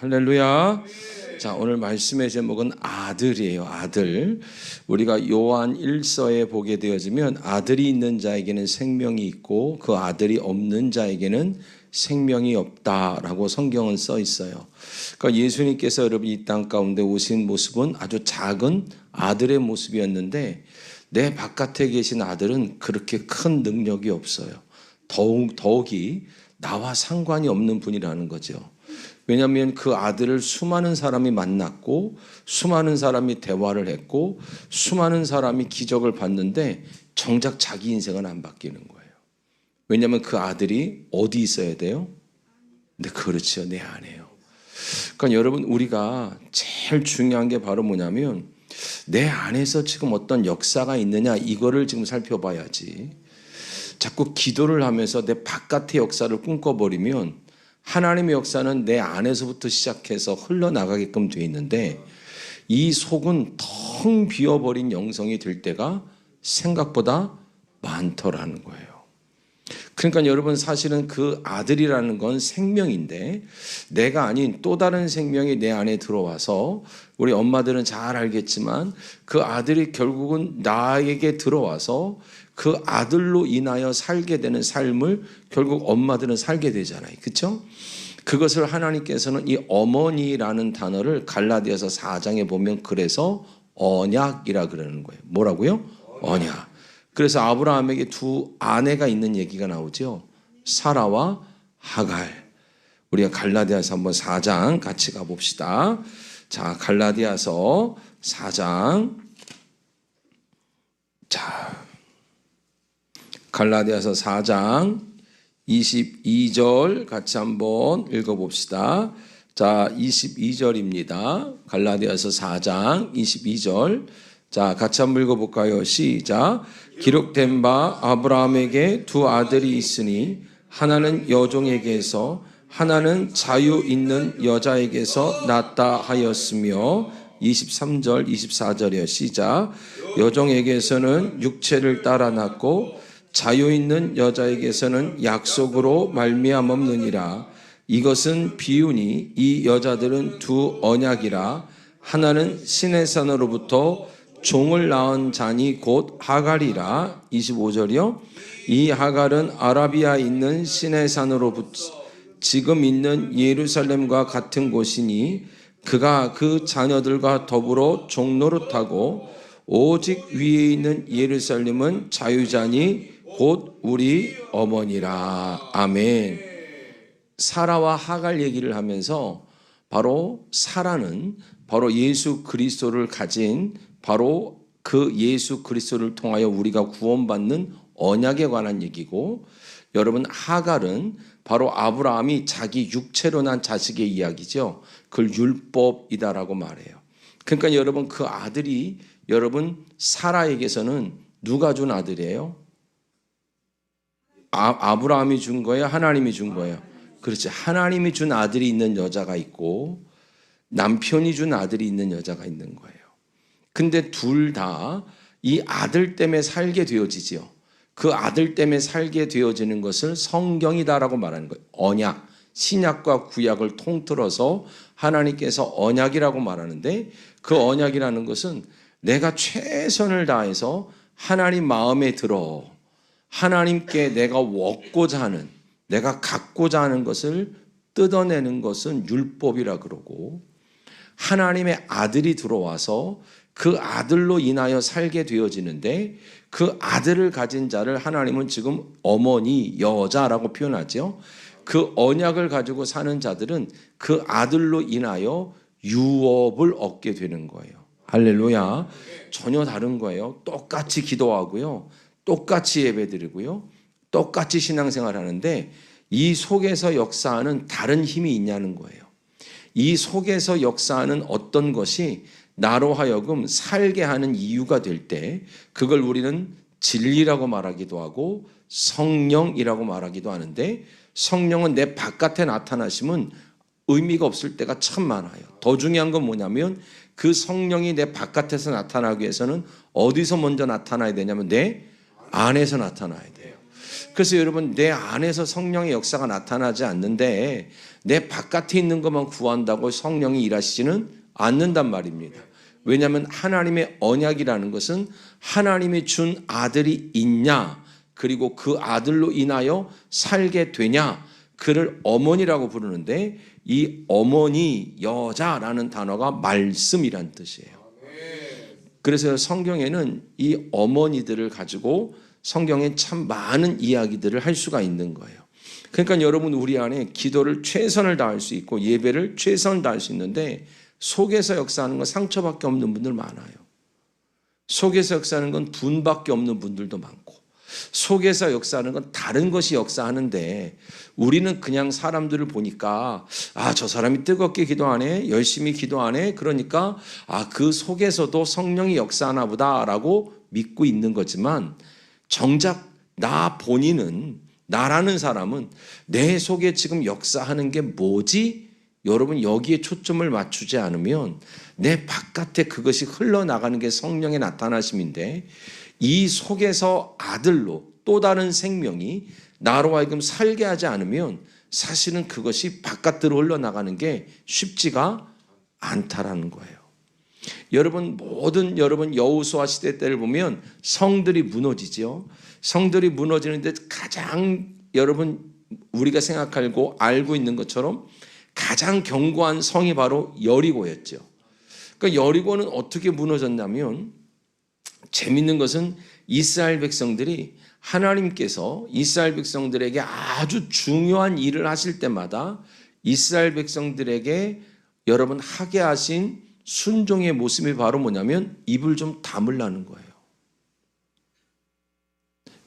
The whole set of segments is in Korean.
할렐루야. 자, 오늘 말씀의 제목은 아들이에요. 아들. 우리가 요한 1서에 보게 되어지면 아들이 있는 자에게는 생명이 있고 그 아들이 없는 자에게는 생명이 없다라고 성경은 써 있어요. 그러니까 예수님께서 여러분 이 땅 가운데 오신 모습은 아주 작은 아들의 모습이었는데 내 바깥에 계신 아들은 그렇게 큰 능력이 없어요. 더욱이 나와 상관이 없는 분이라는 거죠. 왜냐하면 그 아들을 수많은 사람이 만났고 수많은 사람이 대화를 했고 수많은 사람이 기적을 봤는데 정작 자기 인생은 안 바뀌는 거예요. 왜냐하면 그 아들이 어디 있어야 돼요? 네, 그렇죠. 내 안에요. 그러니까 여러분 우리가 제일 중요한 게 바로 뭐냐면 내 안에서 지금 어떤 역사가 있느냐 이거를 지금 살펴봐야지. 자꾸 기도를 하면서 내 바깥의 역사를 꿈꿔버리면 하나님의 역사는 내 안에서부터 시작해서 흘러나가게끔 되어 있는데 이 속은 텅 비어버린 영성이 될 때가 생각보다 많더라는 거예요. 그러니까 여러분 사실은 그 아들이라는 건 생명인데 내가 아닌 또 다른 생명이 내 안에 들어와서 우리 엄마들은 잘 알겠지만 그 아들이 결국은 나에게 들어와서 그 아들로 인하여 살게 되는 삶을 결국 엄마들은 살게 되잖아요. 그렇죠? 그것을 하나님께서는 이 어머니라는 단어를 갈라디아서 4장에 보면 그래서 언약이라 그러는 거예요. 뭐라고요? 언약. 그래서 아브라함에게 두 아내가 있는 얘기가 나오죠. 사라와 하갈. 우리가 갈라디아서 한번 4장 같이 가봅시다. 자, 갈라디아서 4장. 자, 갈라디아서 4장 22절 같이 한번 읽어봅시다. 자, 22절입니다. 갈라디아서 4장 22절. 자, 같이 한번 읽어볼까요? 시작. 기록된 바 아브라함에게 두 아들이 있으니 하나는 여종에게서 하나는 자유 있는 여자에게서 낳았다 하였으며 23절 24절이요. 시작. 여종에게서는 육체를 따라 낳고 자유 있는 여자에게서는 약속으로 말미암았느니라. 이것은 비유니 이 여자들은 두 언약이라. 하나는 시내산으로부터 종을 낳은 자니 곧 하갈이라. 25절이요. 이 하갈은 아라비아에 있는 시내산으로부터 지금 있는 예루살렘과 같은 곳이니 그가 그 자녀들과 더불어 종노릇하고 오직 위에 있는 예루살렘은 자유자니 곧 우리 어머니라. 아멘. 사라와 하갈 얘기를 하면서 바로 사라는 바로 예수 그리스도를 가진 바로 그 예수 그리스도를 통하여 우리가 구원받는 언약에 관한 얘기고 여러분 하갈은 바로 아브라함이 자기 육체로 난 자식의 이야기죠. 그걸 율법이다라고 말해요. 그러니까 여러분 그 아들이 여러분 사라에게서는 누가 준 아들이에요? 아브라함이 준 거예요? 하나님이 준 거예요? 그렇지. 하나님이 준 아들이 있는 여자가 있고 남편이 준 아들이 있는 여자가 있는 거예요. 근데 둘 다 이 아들 때문에 살게 되어지지요. 그 아들 때문에 살게 되어지는 것을 성경이다라고 말하는 거예요. 언약, 신약과 구약을 통틀어서 하나님께서 언약이라고 말하는데 그 언약이라는 것은 내가 최선을 다해서 하나님 마음에 들어 하나님께 내가 얻고자 하는 내가 갖고자 하는 것을 뜯어내는 것은 율법이라 그러고 하나님의 아들이 들어와서 그 아들로 인하여 살게 되어지는데 그 아들을 가진 자를 하나님은 지금 어머니, 여자라고 표현하죠. 그 언약을 가지고 사는 자들은 그 아들로 인하여 유업을 얻게 되는 거예요. 할렐루야. 전혀 다른 거예요. 똑같이 기도하고요. 똑같이 예배드리고요. 똑같이 신앙생활 하는데 이 속에서 역사하는 다른 힘이 있냐는 거예요. 이 속에서 역사하는 어떤 것이 나로 하여금 살게 하는 이유가 될 때 그걸 우리는 진리라고 말하기도 하고 성령이라고 말하기도 하는데 성령은 내 바깥에 나타나시면 의미가 없을 때가 참 많아요. 더 중요한 건 뭐냐면 그 성령이 내 바깥에서 나타나기 위해서는 어디서 먼저 나타나야 되냐면 내 안에서 나타나야 돼요. 그래서 여러분, 내 안에서 성령의 역사가 나타나지 않는데 내 바깥에 있는 것만 구한다고 성령이 일하시지는 않는단 말입니다. 왜냐하면 하나님의 언약이라는 것은 하나님이 준 아들이 있냐, 그리고 그 아들로 인하여 살게 되냐, 그를 어머니라고 부르는데 이 어머니 여자라는 단어가 말씀이란 뜻이에요. 그래서 성경에는 이 어머니들을 가지고 성경에 참 많은 이야기들을 할 수가 있는 거예요. 그러니까 여러분, 우리 안에 기도를 최선을 다할 수 있고 예배를 최선을 다할 수 있는데 속에서 역사하는 건 상처밖에 없는 분들 많아요. 속에서 역사하는 건 분밖에 없는 분들도 많고, 속에서 역사하는 건 다른 것이 역사하는데 우리는 그냥 사람들을 보니까 저 사람이 뜨겁게 기도하네, 열심히 기도하네, 그러니까 그 속에서도 성령이 역사하나 보다라고 믿고 있는 거지만, 정작 나 본인은, 나라는 사람은 내 속에 지금 역사하는 게 뭐지? 여러분, 여기에 초점을 맞추지 않으면 내 바깥에 그것이 흘러나가는 게 성령의 나타나심인데, 이 속에서 아들로 또 다른 생명이 나로 하여금 살게 하지 않으면 사실은 그것이 바깥으로 흘러나가는 게 쉽지가 않다라는 거예요. 여러분, 여러분 여호수아 시대 때를 보면 성들이 무너지죠. 성들이 무너지는데 가장 여러분 우리가 생각하고 알고 있는 것처럼 가장 견고한 성이 바로 여리고였죠. 그러니까 여리고는 어떻게 무너졌냐면, 재밌는 것은 이스라엘 백성들이 하나님께서 이스라엘 백성들에게 아주 중요한 일을 하실 때마다 이스라엘 백성들에게 여러분 하게 하신 순종의 모습이 바로 뭐냐면 입을 좀 다물라는 거예요.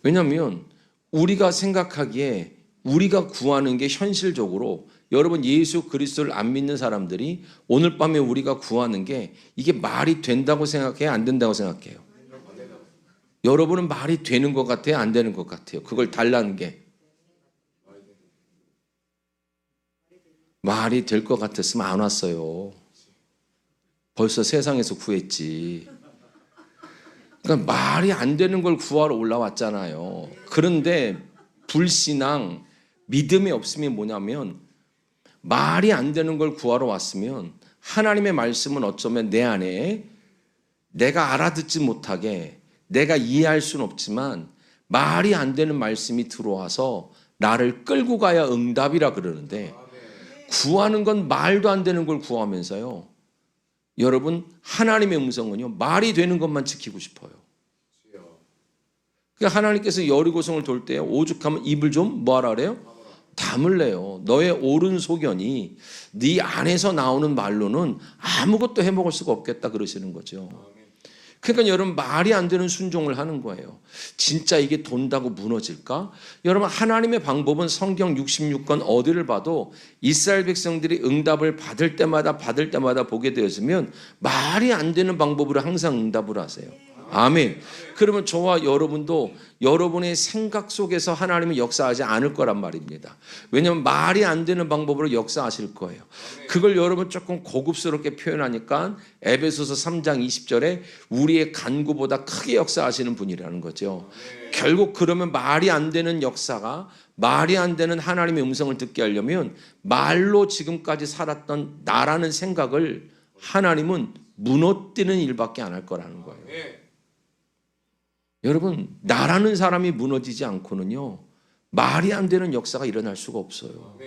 왜냐하면 우리가 생각하기에 우리가 구하는 게 현실적으로, 여러분 예수 그리스도를 안 믿는 사람들이 오늘 밤에 우리가 구하는 게 이게 말이 된다고 생각해요? 안 된다고 생각해요? 여러분은 말이 되는 것 같아요? 안 되는 것 같아요? 그걸 달라는 게. 말이 될 것 같았으면 안 왔어요. 벌써 세상에서 구했지. 그러니까 말이 안 되는 걸 구하러 올라왔잖아요. 그런데 불신앙, 믿음이 없음이 뭐냐면, 말이 안 되는 걸 구하러 왔으면 하나님의 말씀은 어쩌면 내 안에 내가 알아듣지 못하게, 내가 이해할 수는 없지만 말이 안 되는 말씀이 들어와서 나를 끌고 가야 응답이라 그러는데, 구하는 건 말도 안 되는 걸 구하면서요, 여러분 하나님의 음성은요 말이 되는 것만 지키고 싶어요. 그러니까 하나님께서 여리고성을 돌 때 오죽하면 입을 좀 뭐하라 그래요? 다물래요. 너의 옳은 소견이 네 안에서 나오는 말로는 아무것도 해먹을 수가 없겠다 그러시는 거죠. 그러니까 여러분 말이 안 되는 순종을 하는 거예요. 진짜 이게 돈다고 무너질까? 여러분 하나님의 방법은 성경 66권 어디를 봐도 이스라엘 백성들이 응답을 받을 때마다 보게 되었으면 말이 안 되는 방법으로 항상 응답을 하세요. 아멘. 그러면 저와 여러분도 여러분의 생각 속에서 하나님은 역사하지 않을 거란 말입니다. 왜냐하면 말이 안 되는 방법으로 역사하실 거예요. 그걸 여러분 조금 고급스럽게 표현하니까 에베소서 3장 20절에 우리의 간구보다 크게 역사하시는 분이라는 거죠. 결국 그러면 말이 안 되는 역사가, 말이 안 되는 하나님의 음성을 듣게 하려면 말로 지금까지 살았던 나라는 생각을 하나님은 무너뜨리는 일밖에 안 할 거라는 거예요. 여러분 나라는 사람이 무너지지 않고는요 말이 안 되는 역사가 일어날 수가 없어요.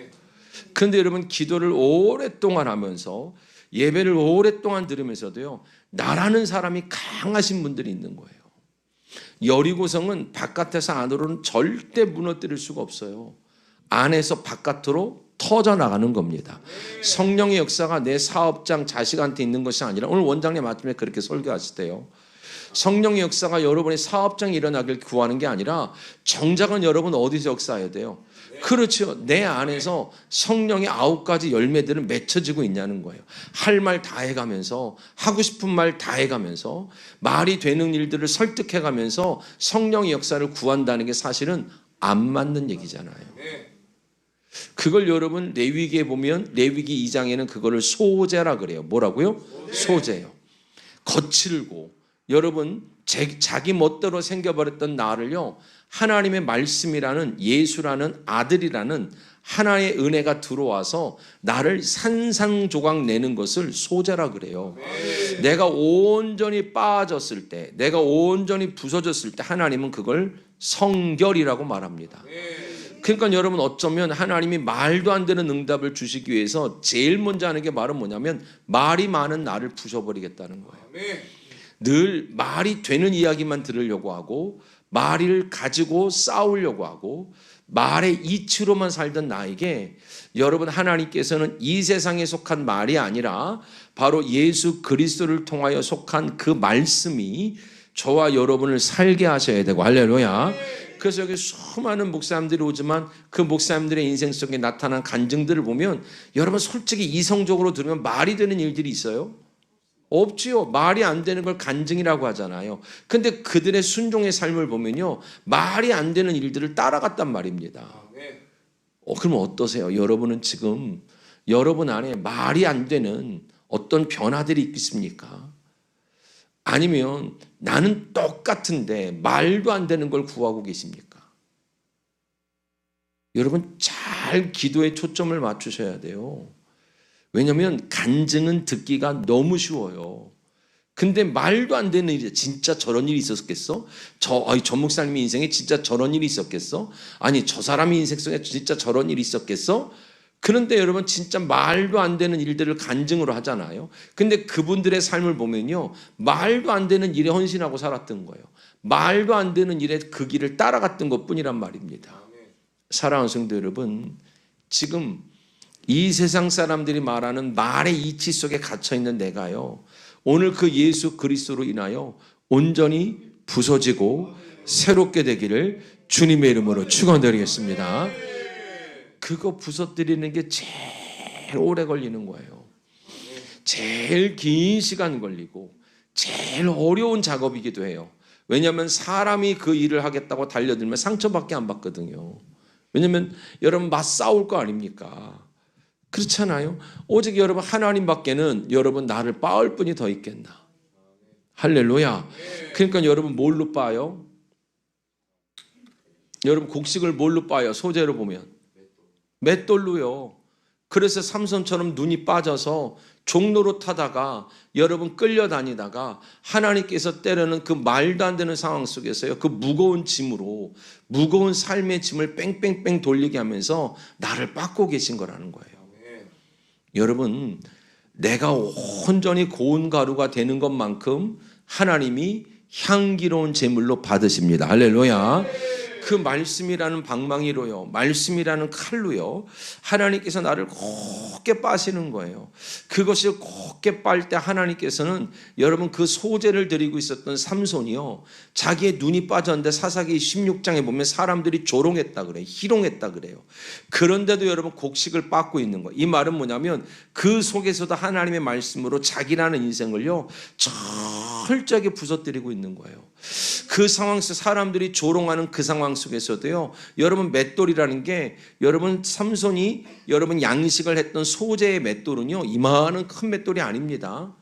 그런데 여러분 기도를 오랫동안 하면서 예배를 오랫동안 들으면서도요 나라는 사람이 강하신 분들이 있는 거예요. 여리고성은 바깥에서 안으로는 절대 무너뜨릴 수가 없어요. 안에서 바깥으로 터져나가는 겁니다. 성령의 역사가 내 사업장 자식한테 있는 것이 아니라, 오늘 원장님 아침에 그렇게 설교하시대요. 성령의 역사가 여러분의 사업장에 일어나길 구하는 게 아니라 정작은 여러분 어디서 역사해야 돼요? 그렇죠. 내 안에서 성령의 9가지 열매들은 맺혀지고 있냐는 거예요. 할 말 다 해가면서, 하고 싶은 말 다 해가면서, 말이 되는 일들을 설득해가면서 성령의 역사를 구한다는 게 사실은 안 맞는 얘기잖아요. 그걸 여러분 레위기에 보면 레위기 2장에는 그거를 소제라 그래요. 뭐라고요? 소제요. 거칠고 여러분 자기 멋대로 생겨버렸던 나를요, 하나님의 말씀이라는 예수라는 아들이라는 하나의 은혜가 들어와서 나를 산산조각 내는 것을 소재라 그래요. 내가 온전히 빠졌을 때, 내가 온전히 부서졌을 때 하나님은 그걸 성결이라고 말합니다. 그러니까 여러분, 어쩌면 하나님이 말도 안 되는 응답을 주시기 위해서 제일 먼저 하는 게 말은 뭐냐면 말이 많은 나를 부숴버리겠다는 거예요. 늘 말이 되는 이야기만 들으려고 하고 말을 가지고 싸우려고 하고 말의 이치로만 살던 나에게 여러분, 하나님께서는 이 세상에 속한 말이 아니라 바로 예수 그리스도를 통하여 속한 그 말씀이 저와 여러분을 살게 하셔야 되고, 할렐루야. 그래서 여기 수많은 목사님들이 오지만 그 목사님들의 인생 속에 나타난 간증들을 보면 여러분, 솔직히 이성적으로 들으면 말이 되는 일들이 있어요? 없지요. 말이 안 되는 걸 간증이라고 하잖아요. 근데 그들의 순종의 삶을 보면요, 말이 안 되는 일들을 따라갔단 말입니다. 그럼 어떠세요? 여러분은 지금 여러분 안에 말이 안 되는 어떤 변화들이 있겠습니까? 아니면 나는 똑같은데 말도 안 되는 걸 구하고 계십니까? 여러분, 잘 기도에 초점을 맞추셔야 돼요. 왜냐하면 간증은 듣기가 너무 쉬워요. 근데 말도 안 되는 일이, 진짜 저런 일이 있었겠어? 저 목사님의 인생에 진짜 저런 일이 있었겠어? 아니, 저 사람의 인생 속에 진짜 저런 일이 있었겠어? 그런데 여러분, 진짜 말도 안 되는 일들을 간증으로 하잖아요. 근데 그분들의 삶을 보면요, 말도 안 되는 일에 헌신하고 살았던 거예요. 말도 안 되는 일에 그 길을 따라갔던 것뿐이란 말입니다. 사랑하는 성도 여러분, 지금 이 세상 사람들이 말하는 말의 이치 속에 갇혀있는 내가요, 오늘 그 예수 그리스도로 인하여 온전히 부서지고 새롭게 되기를 주님의 이름으로 축원드리겠습니다. 그거 부서뜨리는 게 제일 오래 걸리는 거예요. 제일 긴 시간 걸리고 제일 어려운 작업이기도 해요. 왜냐하면 사람이 그 일을 하겠다고 달려들면 상처밖에 안 받거든요. 왜냐하면 여러분, 맞싸울 거 아닙니까? 그렇잖아요. 오직 여러분, 하나님밖에는 여러분 나를 빠을 뿐이 더 있겠나. 할렐루야. 그러니까 여러분, 뭘로 빠요? 여러분, 곡식을 뭘로 빠요? 소재로 보면 맷돌로요. 그래서 삼손처럼 눈이 빠져서 종로로 타다가 여러분 끌려다니다가 하나님께서 때로는 그 말도 안 되는 상황 속에서요, 그 무거운 짐으로, 무거운 삶의 짐을 뺑뺑뺑 돌리게 하면서 나를 빻고 계신 거라는 거예요. 여러분, 내가 온전히 고운 가루가 되는 것만큼 하나님이 향기로운 제물로 받으십니다. 할렐루야. 그 말씀이라는 방망이로요, 말씀이라는 칼로요, 하나님께서 나를 곱게 빠시는 거예요. 그것이 곱게 빨 때 하나님께서는 여러분, 그 소재를 드리고 있었던 삼손이요, 자기의 눈이 빠졌는데 사사기 16장에 보면 사람들이 조롱했다 그래요. 희롱했다 그래요. 그런데도 여러분, 곡식을 빻고 있는 거예요. 이 말은 뭐냐면 그 속에서도 하나님의 말씀으로 자기라는 인생을요 철저하게 부서뜨리고 있는 거예요. 그 상황 속 사람들이 조롱하는 그 상황 속에서도요, 여러분, 맷돌이라는 게 여러분, 삼손이 여러분 양식을 했던 소재의 맷돌은요 이만한 큰 맷돌이 아닙니다.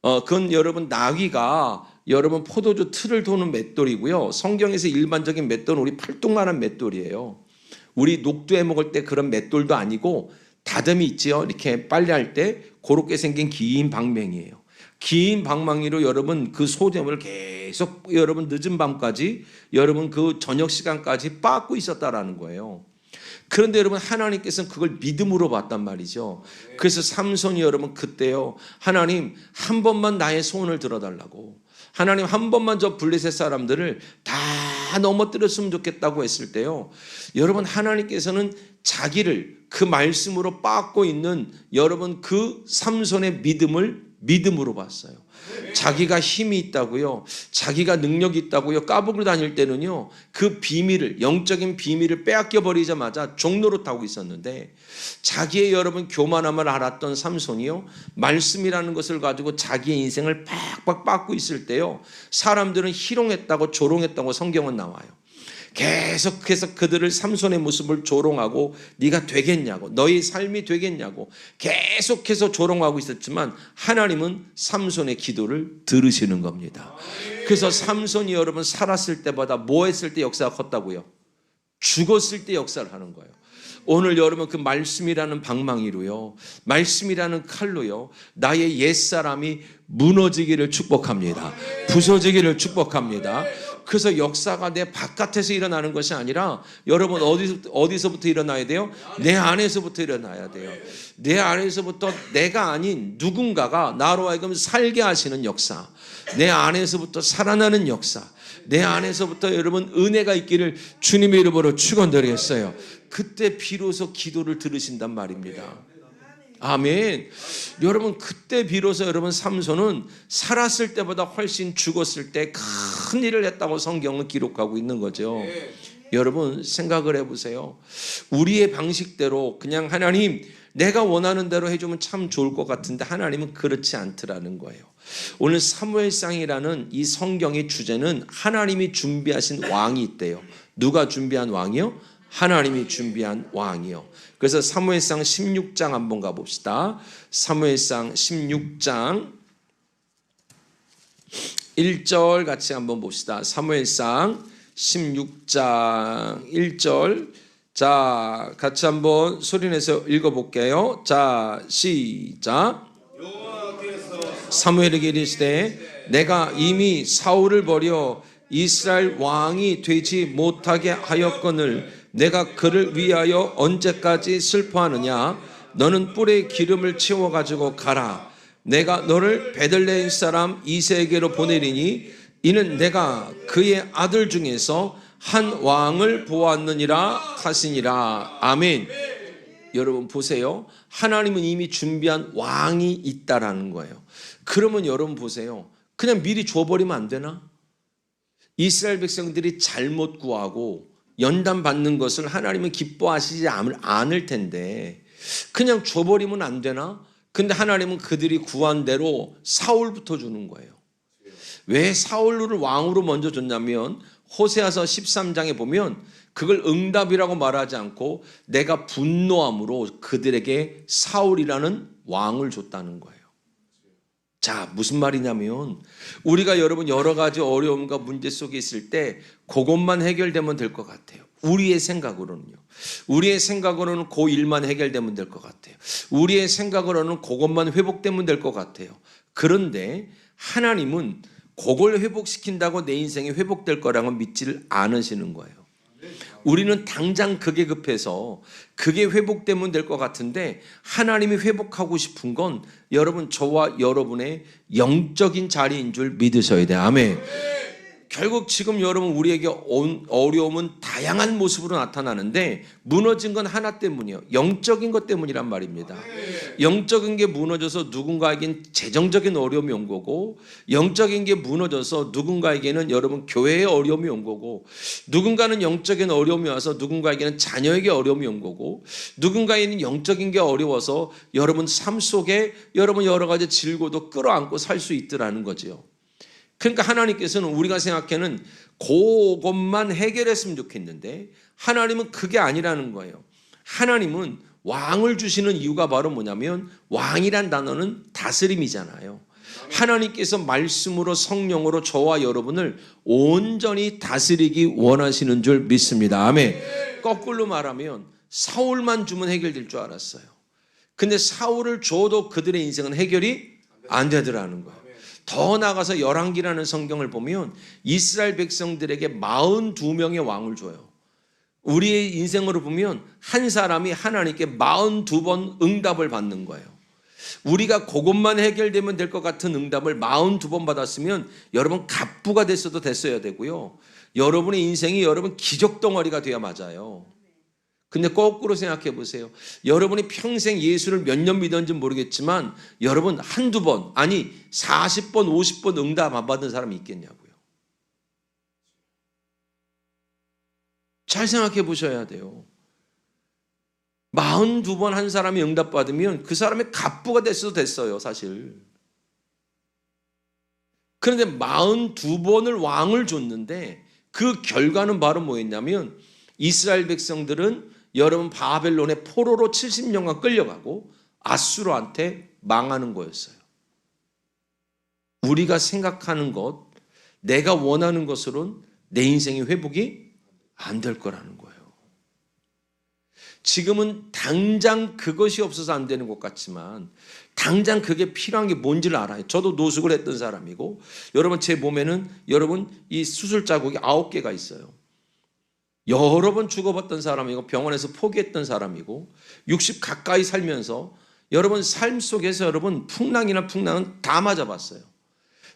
그건 여러분, 나귀가 여러분 포도주 틀을 도는 맷돌이고요, 성경에서 일반적인 맷돌은 우리 팔뚝만한 맷돌이에요. 우리 녹두에 먹을 때 그런 맷돌도 아니고 다듬이 있지요, 이렇게 빨래할 때 그렇게 생긴 긴 방망이에요. 긴 방망이로 여러분 그 소재물을 계속 여러분 늦은 밤까지 여러분 그 저녁 시간까지 빻고 있었다라는 거예요. 그런데 여러분, 하나님께서는 그걸 믿음으로 봤단 말이죠. 그래서 삼손이 여러분 그때요, 하나님 한 번만 나의 소원을 들어달라고, 하나님 한 번만 저 블레셋 사람들을 다 넘어뜨렸으면 좋겠다고 했을 때요, 여러분, 하나님께서는 자기를 그 말씀으로 빻고 있는 여러분 그 삼손의 믿음을 믿음으로 봤어요. 자기가 힘이 있다고요, 자기가 능력이 있다고요 까불고 다닐 때는요, 그 비밀을, 영적인 비밀을 빼앗겨 버리자마자 종로로 타고 있었는데, 자기의 여러분 교만함을 알았던 삼손이요, 말씀이라는 것을 가지고 자기의 인생을 팍팍 빻고 있을 때요, 사람들은 희롱했다고 조롱했다고 성경은 나와요. 계속해서 그들을 삼손의 모습을 조롱하고 네가 되겠냐고, 너의 삶이 되겠냐고 계속해서 조롱하고 있었지만 하나님은 삼손의 기도를 들으시는 겁니다. 그래서 삼손이 여러분 살았을 때보다 뭐 했을 때 역사가 컸다고요? 죽었을 때 역사를 하는 거예요. 오늘 여러분 그 말씀이라는 방망이로요, 말씀이라는 칼로요, 나의 옛사람이 무너지기를 축복합니다. 부서지기를 축복합니다. 그래서 역사가 내 바깥에서 일어나는 것이 아니라 여러분 어디서부터 일어나야 돼요? 내 안에서부터 일어나야 돼요. 내 안에서부터 내가 아닌 누군가가 나로 하여금 살게 하시는 역사, 내 안에서부터 살아나는 역사, 내 안에서부터 여러분 은혜가 있기를 주님의 이름으로 축원드리겠어요. 그때 비로소 기도를 들으신단 말입니다. 아멘. 여러분 그때 비로소 여러분 삼손은 살았을 때보다 훨씬 죽었을 때 큰 일을 했다고 성경은 기록하고 있는 거죠. 여러분 생각을 해보세요. 우리의 방식대로 그냥 하나님 내가 원하는 대로 해주면 참 좋을 것 같은데 하나님은 그렇지 않더라는 거예요. 오늘 사무엘상이라는 이 성경의 주제는 하나님이 준비하신 왕이 있대요. 누가 준비한 왕이요? 하나님이 준비한 왕이요. 그래서 사무엘상 16장 한번 가봅시다. 사무엘상 16장 1절 같이 한번 봅시다. 사무엘상 16장 1절 자 같이 한번 소리내서 읽어볼게요. 자 시작. 사무엘에게 이르시되 내가 이미 사울을 버려 이스라엘 왕이 되지 못하게 하였거늘 내가 그를 위하여 언제까지 슬퍼하느냐. 너는 뿔에 기름을 채워가지고 가라. 내가 너를 베들레헴 사람 이새에게로 보내리니 이는 내가 그의 아들 중에서 한 왕을 보았느니라 하시니라. 아멘. 여러분 보세요. 하나님은 이미 준비한 왕이 있다라는 거예요. 그러면 여러분 보세요. 그냥 미리 줘버리면 안 되나? 이스라엘 백성들이 잘못 구하고 연단 받는 것을 하나님은 기뻐하시지 않을 텐데 그냥 줘버리면 안 되나? 근데 하나님은 그들이 구한 대로 사울부터 주는 거예요. 왜 사울을 왕으로 먼저 줬냐면 호세아서 13장에 보면 그걸 응답이라고 말하지 않고 내가 분노함으로 그들에게 사울이라는 왕을 줬다는 거예요. 자, 무슨 말이냐면 우리가 여러분 여러 가지 어려움과 문제 속에 있을 때 그것만 해결되면 될 것 같아요. 우리의 생각으로는요. 우리의 생각으로는 그 일만 해결되면 될 것 같아요. 우리의 생각으로는 그것만 회복되면 될 것 같아요. 그런데 하나님은 그걸 회복시킨다고 내 인생이 회복될 거라고 믿지를 않으시는 거예요. 우리는 당장 그게 급해서 그게 회복되면 될 것 같은데 하나님이 회복하고 싶은 건 여러분 저와 여러분의 영적인 자리인 줄 믿으셔야 돼요. 아멘. 결국 지금 여러분 우리에게 온 어려움은 다양한 모습으로 나타나는데 무너진 건 하나 때문이에요. 영적인 것 때문이란 말입니다. 영적인 게 무너져서 누군가에겐 재정적인 어려움이 온 거고 영적인 게 무너져서 누군가에게는 여러분 교회의 어려움이 온 거고 누군가는 영적인 어려움이 와서 누군가에게는 자녀에게 어려움이 온 거고 누군가에는 영적인 게 어려워서 여러분 삶 속에 여러분 여러 가지 질고도 끌어안고 살 수 있더라는 거죠. 그러니까 하나님께서는 우리가 생각하는 그것만 해결했으면 좋겠는데 하나님은 그게 아니라는 거예요. 하나님은 왕을 주시는 이유가 바로 뭐냐면 왕이란 단어는 다스림이잖아요. 하나님께서 말씀으로 성령으로 저와 여러분을 온전히 다스리기 원하시는 줄 믿습니다. 아멘. 거꾸로 말하면 사울만 주면 해결될 줄 알았어요. 근데 사울을 줘도 그들의 인생은 해결이 안 되더라는 거예요. 더 나아가서 열왕기라는 성경을 보면 이스라엘 백성들에게 42명의 왕을 줘요. 우리의 인생으로 보면 한 사람이 하나님께 42번 응답을 받는 거예요. 우리가 그것만 해결되면 될 것 같은 응답을 42번 받았으면 여러분 갑부가 됐어야 되고요. 여러분의 인생이 여러분 기적 덩어리가 돼야 맞아요. 근데 거꾸로 생각해 보세요. 여러분이 평생 예수를 몇 년 믿었는지 모르겠지만 여러분 한두 번 아니 40번 50번 응답 안 받은 사람이 있겠냐고요. 잘 생각해 보셔야 돼요. 42번 한 사람이 응답 받으면 그 사람의 갑부가 됐어요 사실. 그런데 42번을 왕을 줬는데 그 결과는 바로 뭐였냐면 이스라엘 백성들은 여러분 바벨론의 포로로 70년간 끌려가고 아수르한테 망하는 거였어요. 우리가 생각하는 것 내가 원하는 것으로는 내 인생의 회복이 안 될 거라는 거예요. 지금은 당장 그것이 없어서 안 되는 것 같지만 당장 그게 필요한 게 뭔지를 알아요. 저도 노숙을 했던 사람이고, 여러분 제 몸에는 여러분 이 수술 자국이 9개가 있어요. 여러 번 죽어봤던 사람이고 병원에서 포기했던 사람이고 60 가까이 살면서 여러분 삶 속에서 여러분 풍랑은 다 맞아봤어요.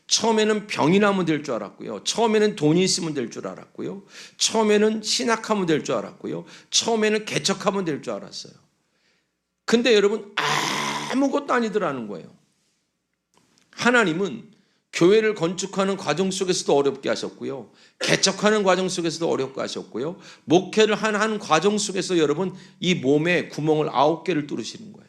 처음에는 병이 나면 될 줄 알았고요. 처음에는 돈이 있으면 될 줄 알았고요. 처음에는 신학하면 될 줄 알았고요. 처음에는 개척하면 될 줄 알았어요. 근데 여러분 아무것도 아니더라는 거예요. 하나님은 교회를 건축하는 과정 속에서도 어렵게 하셨고요. 개척하는 과정 속에서도 어렵게 하셨고요. 목회를 하는 과정 속에서 여러분 이 몸에 구멍을 9개를 뚫으시는 거예요.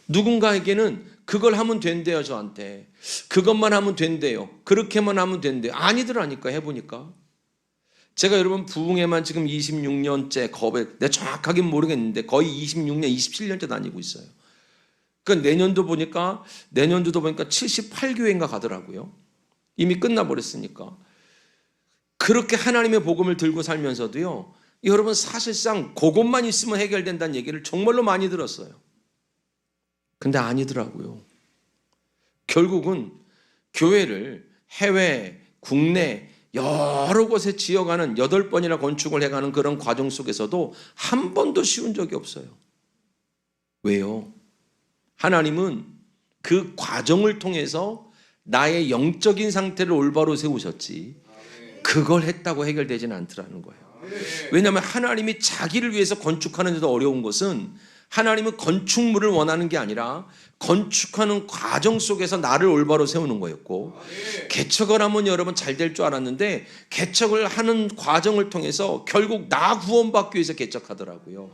누군가에게는 그걸 하면 된대요. 저한테 그것만 하면 된대요. 그렇게만 하면 된대요. 아니더라니까. 해보니까 제가 여러분 부흥회만 지금 26년째 거백, 내가 정확하게는 모르겠는데 거의 26년 27년째 다니고 있어요. 그러니까 내년도도 보니까 78교회인가 가더라고요. 이미 끝나버렸으니까. 그렇게 하나님의 복음을 들고 살면서도요, 여러분 사실상 그것만 있으면 해결된다는 얘기를 정말로 많이 들었어요. 근데 아니더라고요. 결국은 교회를 해외, 국내 여러 곳에 지어가는 8번이나 건축을 해가는 그런 과정 속에서도 한 번도 쉬운 적이 없어요. 왜요? 하나님은 그 과정을 통해서 나의 영적인 상태를 올바로 세우셨지 그걸 했다고 해결되지는 않더라는 거예요. 왜냐하면 하나님이 자기를 위해서 건축하는 데도 어려운 것은 하나님은 건축물을 원하는 게 아니라 건축하는 과정 속에서 나를 올바로 세우는 거였고, 개척을 하면 여러분 잘 될 줄 알았는데 개척을 하는 과정을 통해서 결국 나 구원받기 위해서 개척하더라고요.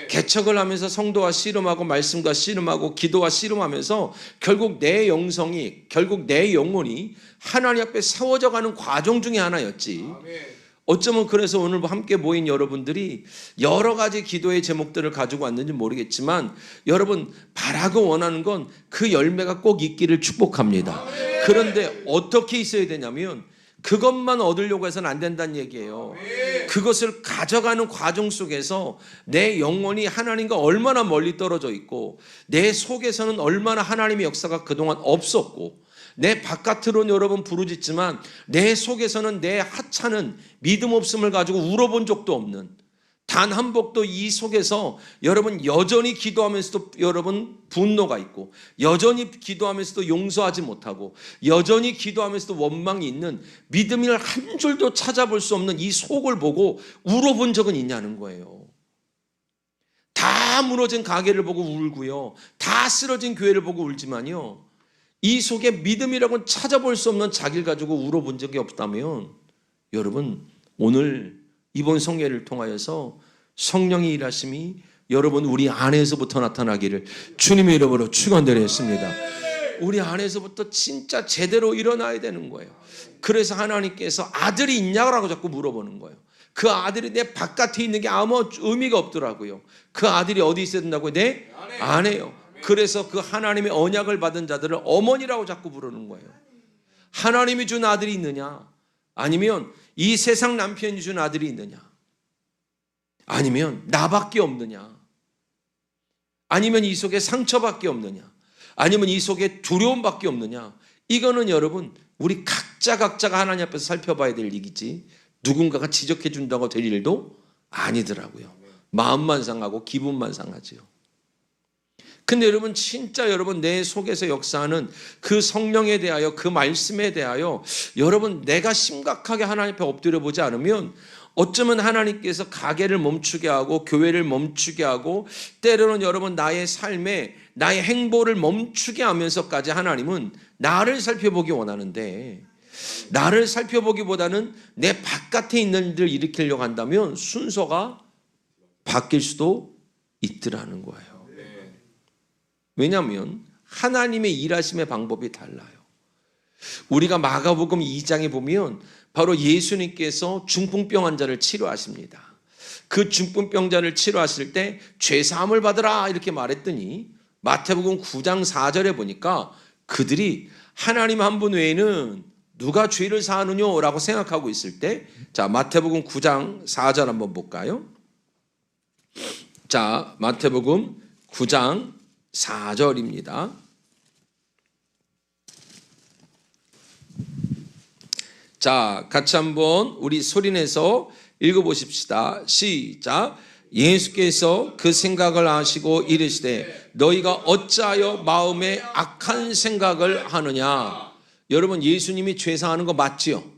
개척을 하면서 성도와 씨름하고 말씀과 씨름하고 기도와 씨름하면서 결국 내 영성이, 결국 내 영혼이 하나님 앞에 세워져 가는 과정 중에 하나였지. 어쩌면 그래서 오늘 함께 모인 여러분들이 여러 가지 기도의 제목들을 가지고 왔는지 모르겠지만 여러분 바라고 원하는 건 그 열매가 꼭 있기를 축복합니다. 그런데 어떻게 있어야 되냐면 그것만 얻으려고 해서는 안 된다는 얘기예요. 그것을 가져가는 과정 속에서 내 영혼이 하나님과 얼마나 멀리 떨어져 있고 내 속에서는 얼마나 하나님의 역사가 그동안 없었고 내 바깥으로는 여러분 부르짖지만 내 속에서는 내 하찮은 믿음 없음을 가지고 울어본 적도 없는, 단 한 번도 이 속에서 여러분 여전히 기도하면서도 여러분 분노가 있고 여전히 기도하면서도 용서하지 못하고 여전히 기도하면서도 원망이 있는 믿음을 한 줄도 찾아볼 수 없는 이 속을 보고 울어본 적은 있냐는 거예요. 다 무너진 가게를 보고 울고요, 다 쓰러진 교회를 보고 울지만요, 이 속에 믿음이라고는 찾아볼 수 없는 자기를 가지고 울어본 적이 없다면 여러분 오늘 이번 성례를 통하여서 성령의 일하심이 여러분 우리 안에서부터 나타나기를 주님의 이름으로 축원드렸습니다. 우리 안에서부터 진짜 제대로 일어나야 되는 거예요. 그래서 하나님께서 아들이 있냐고 자꾸 물어보는 거예요. 그 아들이 내 바깥에 있는 게 아무 의미가 없더라고요. 그 아들이 어디 있어야 된다고요? 내 안에요. 그래서 그 하나님의 언약을 받은 자들을 어머니라고 자꾸 부르는 거예요. 하나님이 준 아들이 있느냐? 아니면 이 세상 남편이 준 아들이 있느냐? 아니면 나밖에 없느냐? 아니면 이 속에 상처밖에 없느냐? 아니면 이 속에 두려움밖에 없느냐? 이거는 여러분 우리 각자가 하나님 앞에서 살펴봐야 될 일이지 누군가가 지적해 준다고 될 일도 아니더라고요. 마음만 상하고 기분만 상하지요. 근데 여러분 진짜 여러분 내 속에서 역사하는 그 성령에 대하여 그 말씀에 대하여 여러분 내가 심각하게 하나님 앞에 엎드려 보지 않으면 어쩌면 하나님께서 가게를 멈추게 하고 교회를 멈추게 하고 때로는 여러분 나의 삶에 나의 행보를 멈추게 하면서까지 하나님은 나를 살펴보기 원하는데 나를 살펴보기보다는 내 바깥에 있는 일을 일으키려고 한다면 순서가 바뀔 수도 있더라는 거예요. 왜냐하면 하나님의 일하심의 방법이 달라요. 우리가 마가복음 2장에 보면 바로 예수님께서 중풍병 환자를 치료하십니다. 그 중풍병자를 치료하실 때 죄사함을 받으라 이렇게 말했더니 마태복음 9장 4절에 보니까 그들이 하나님 한 분 외에는 누가 죄를 사하느냐라고 생각하고 있을 때, 자, 마태복음 9장 4절 한번 볼까요? 자, 마태복음 9장 4절입니다. 자, 같이 한번 우리 소리내서 읽어보십시다. 시작. 예수께서 그 생각을 아시고 이르시되 너희가 어찌하여 마음에 악한 생각을 하느냐. 여러분, 예수님이 죄 사하는 거 맞지요?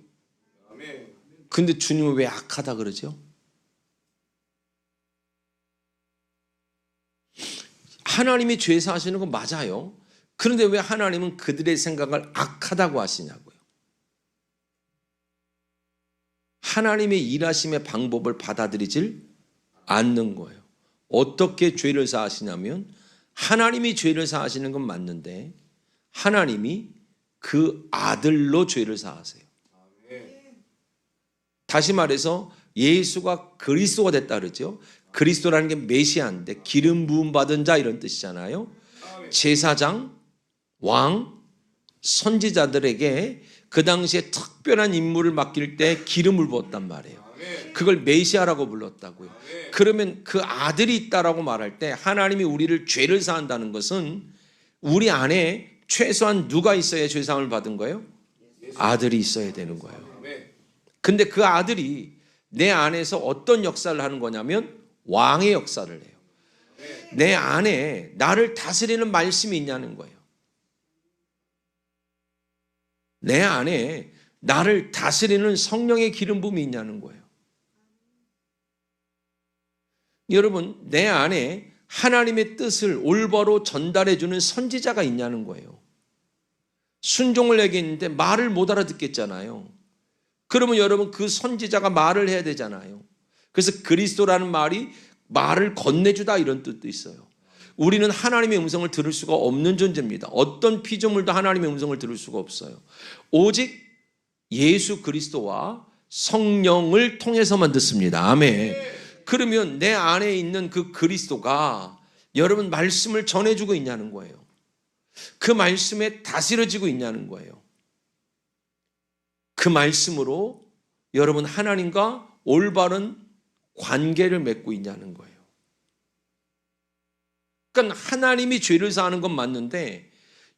근데 주님은 왜 악하다 그러죠? 하나님이 죄 사하시는 거 맞아요. 그런데 왜 하나님은 그들의 생각을 악하다고 하시냐고요. 하나님의 일하심의 방법을 받아들이질 않는 거예요. 어떻게 죄를 사하시냐면, 하나님이 죄를 사하시는 건 맞는데 하나님이 그 아들로 죄를 사하세요. 다시 말해서 예수가 그리스도가 됐다 그러죠. 그리스도라는 게 메시아인데 기름 부음 받은 자 이런 뜻이잖아요. 제사장, 왕, 선지자들에게 그 당시에 특별한 임무를 맡길 때 기름을 부었단 말이에요. 그걸 메시아라고 불렀다고요. 그러면 그 아들이 있다라고 말할 때 하나님이 우리를 죄를 사한다는 것은 우리 안에 최소한 누가 있어야 죄 사함을 받은 거예요? 아들이 있어야 되는 거예요. 근데 그 아들이 내 안에서 어떤 역사를 하는 거냐면 왕의 역사를 해요. 내 안에 나를 다스리는 말씀이 있냐는 거예요. 내 안에 나를 다스리는 성령의 기름 부음이 있냐는 거예요. 여러분, 내 안에 하나님의 뜻을 올바로 전달해 주는 선지자가 있냐는 거예요. 순종을 얘기했는데 말을 못 알아듣겠잖아요. 그러면 여러분, 그 선지자가 말을 해야 되잖아요. 그래서 그리스도라는 말이 말을 건네주다 이런 뜻도 있어요. 우리는 하나님의 음성을 들을 수가 없는 존재입니다. 어떤 피조물도 하나님의 음성을 들을 수가 없어요. 오직 예수 그리스도와 성령을 통해서만 듣습니다. 아멘. 그러면 내 안에 있는 그 그리스도가 여러분 말씀을 전해주고 있냐는 거예요. 그 말씀에 다스려지고 있냐는 거예요. 그 말씀으로 여러분 하나님과 올바른 관계를 맺고 있냐는 거예요. 그러니까 하나님이 죄를 사하는 건 맞는데